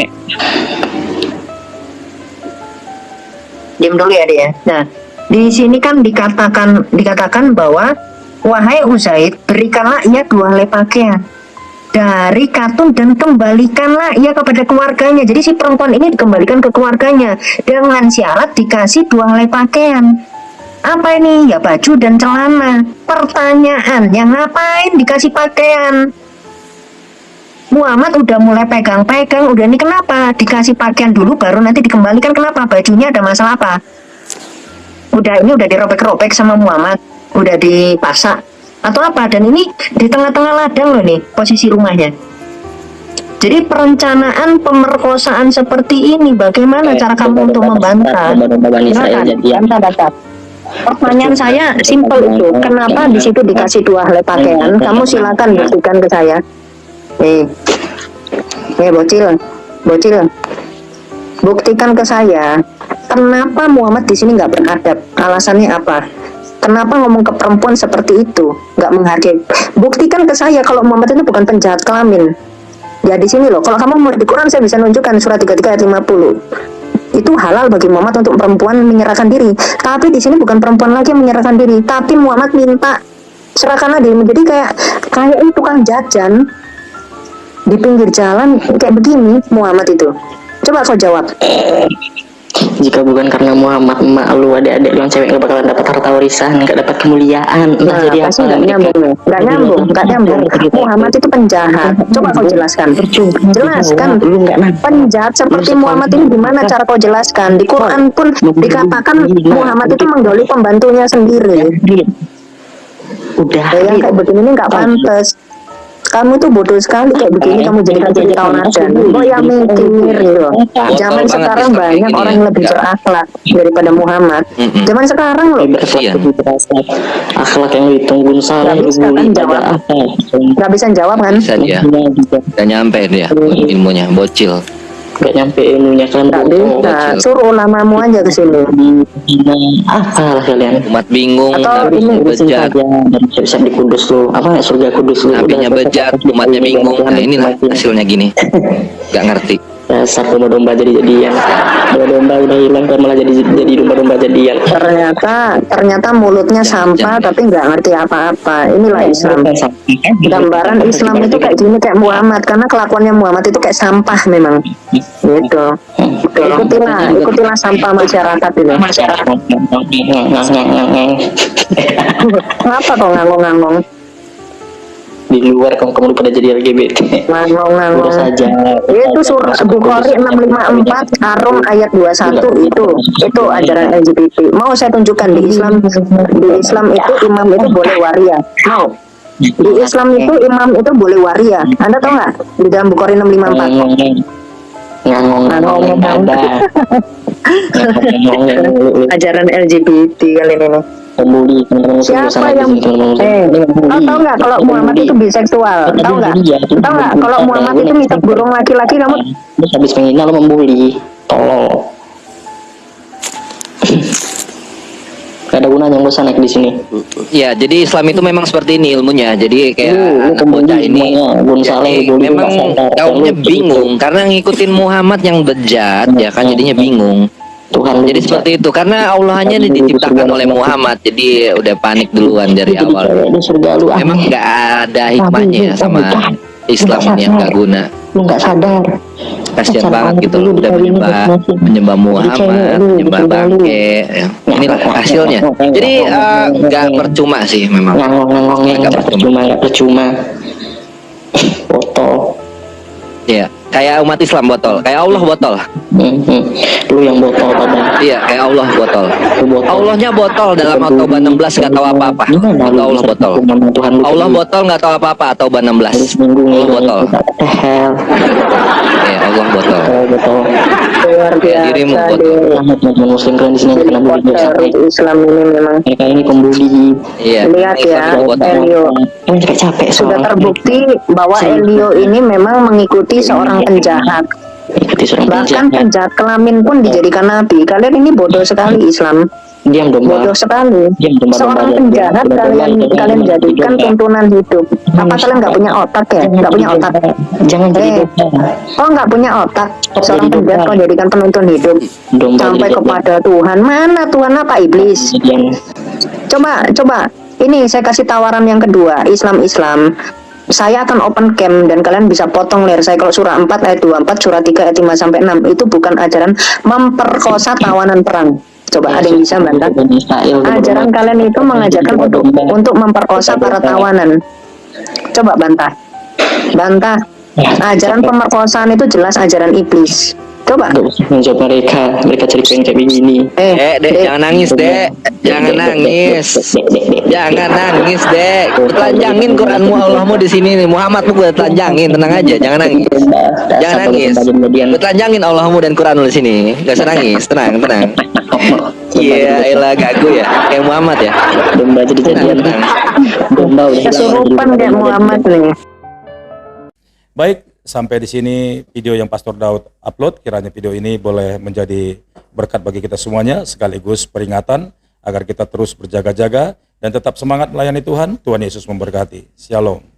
Diam dulu ya dia. Nah, di sini kan dikatakan bahwa wahai Usaid, berikanlah ia 2 helai pakaian dari katun dan kembalikanlah ia kepada keluarganya. Jadi si perempuan ini dikembalikan ke keluarganya dengan syarat dikasih 2 helai pakaian. Apa ini? Ya baju dan celana. Pertanyaan, yang ngapain dikasih pakaian? Muhammad udah mulai pegang-pegang, udah ini kenapa dikasih pakaian dulu baru nanti dikembalikan? Kenapa? Bajunya ada masalah apa? Udah dirobek-robek sama Muhammad, udah dipasak atau apa? Dan ini di tengah-tengah ladang loh nih posisi rumahnya. Jadi perencanaan pemerkosaan seperti ini, bagaimana cara kamu untuk membantah? Pertanyaan saya simpel itu, kenapa di situ dikasih 2 helai pakaian? Kamu silakan buktikan ke saya. Bocil, buktikan ke saya kenapa Muhammad di sini nggak beradab. Alasannya apa? Kenapa ngomong ke perempuan seperti itu, nggak menghargai? Buktikan ke saya kalau Muhammad itu bukan penjahat kelamin. Ya di sini loh. Kalau kamu mau di Quran saya bisa nunjukkan surat 33 ayat 50. Itu halal bagi Muhammad untuk perempuan menyerahkan diri. Tapi di sini bukan perempuan lagi yang menyerahkan diri, tapi Muhammad minta serahkanlah diri. Jadi kayak ini tukang jajan di pinggir jalan kayak begini Muhammad itu. Coba kau jawab. Jika bukan karena Muhammad, emak lu adik-adik yang cewek gak bakalan dapat harta warisan, gak dapat kemuliaan. Jadi pasti nggak nyambung. Muhammad itu penjahat. Coba kau jelaskan. Penjahat seperti Muhammad ini gimana cara kau jelaskan? Di Quran pun dikatakan Muhammad itu menggauli pembantunya sendiri. Udah. Yang kayak begini ini nggak pantas. Kamu tuh bodoh sekali kayak begini, kamu jadikan jadi tauladan. Oh yang mikir gitu. Zaman sekarang banyak orang yang lebih berakhlak daripada Muhammad. Zaman sekarang loh. Akhlak yang ditunggu salah. Gak bisa jawab kan? Bisa dia. Gak nyampe dia ilmunya, bocil. nggak nyampe ilmunya kan. Nggak bisa, suruh ulamamu aja ke sini. Apalah kalian. Umat bingung, Atau nabinya ini bejat, dan bisa di Kudus lu, apa surga Kudus lu. nabinya bejat, umatnya bingung. Nah inilah hasilnya gini. Gak ngerti. Dasar domba-domba jadi-jadian. Domba-domba udah hilang kan malah jadi domba-domba jadian. Ternyata mulutnya sampah tapi nggak ngerti apa-apa. Inilah Islam. Gambaran Islam itu kayak gini, kayak Muhammad, karena kelakuannya Muhammad itu kayak sampah memang. Gitu. Ikutilah sampah masyarakat ini. Kenapa kok ngangong-ngangong? Di luar kamu pada jadi LGBT. Ngangong-ngangong. Udah saja. Itu surah Bukhari 654 Ar-Rum ayat 21 itu ajaran LGBT. Mau saya tunjukkan di Islam itu imam itu boleh waria. Mau? Di Islam itu imam itu boleh waria. Anda tahu nggak? Di dalam Bukhari 654. Ngangong ada. Ajaran LGBT kali ini. Pembuli Siapa yang tahu nggak kalau Muhammad itu biseksual? Tahu nggak? Tahu nggak kalau Muhammad itu minta burung laki-laki? Kamu habis menghina lo membuli, tolol. Gak ada gunanya yang bosan naik di sini. Ya, jadi Islam itu memang seperti ini ilmunya. Jadi kayak anak bocah ini memang kaumnya bingung karena ngikutin Muhammad yang bejat, ya kan jadinya bingung. Tuhan Jadi seperti itu karena Allahnya ini diciptakan oleh Muhammad, jadi udah panik duluan dari awal. Memang nggak ada hikmahnya ya sama Islam ini yang nggak guna. Lu nggak sadar. Kasian banget gitu loh, udah menyembah Muhammad, menyembah bangke. Ya. Inilah hasilnya. Jadi nggak percuma sih memang. Nggak percuma. Botol. Iya, kayak umat Islam botol, kayak Allah botol. Lu yang botol pada. Iya, kayak Allah botol. Allahnya botol dalam At-Taubah 16 nggak tahu apa-apa. Allah botol. Allah botol nggak tahu apa-apa. At-Taubah 16. Allah botol. Ya, Allah botol. luar Kayak dirimu biasa botol. Muslim kalian di sini kena bully di Islam ini memang. mereka ini pembuli. Iya. Lihat ya, Elio. Kan capek Sudah soalnya. terbukti bahwa Elio ini memang mengikuti seorang penjahat. Ikuti seorang Bahkan penjahat. penjahat kelamin pun dijadikan nabi. Kalian ini bodoh sekali Islam. Diam dong, Bodoh Bang. sekali. Diam dong, Bang. Seorang penjahat kalian jadikan tuntunan hidup. Apa kalian nggak punya otak ya? Nggak punya otak. Jangan jadi domba. Oh nggak punya otak. Seorang penjahat kau jadikan penuntun hidup. Domba Sampai jadi kepada Tuhan. Mana Tuhan apa iblis? Coba. Ini saya kasih tawaran yang kedua. Islam. Saya akan open cam dan kalian bisa potong layar saya kalau surah 4 ayat 24, surah 3 ayat 5 sampai 6 itu bukan ajaran memperkosa tawanan perang. Coba ada yang bisa bantah? Ajaran kalian itu mengajarkan untuk memperkosa para tawanan. Coba bantah. Ajaran pemerkosaan itu jelas ajaran iblis. Coba. menjawab mereka cerita yang kayak begini. Dek, jangan nangis, Dek. Jangan nangis. Jangan nangis, Dek. Telanjangin Quranmu, Allahmu di sini nih. Muhammadmu gue telanjangin, tenang aja, jangan nangis. Jangan nangis. Gue telanjangin Allahmu dan Quranmu di sini. Gak usah nangis, tenang. Iya, elah gagu ya, kayak Muhammad ya. Domba jadi jadian. Domba udah Kesurupan kayak Muhammad nih. Baik, sampai di sini video yang Pastor Daud upload. Kiranya video ini boleh menjadi berkat bagi kita semuanya, sekaligus peringatan agar kita terus berjaga-jaga dan tetap semangat melayani Tuhan. Tuhan Yesus memberkati. Shalom.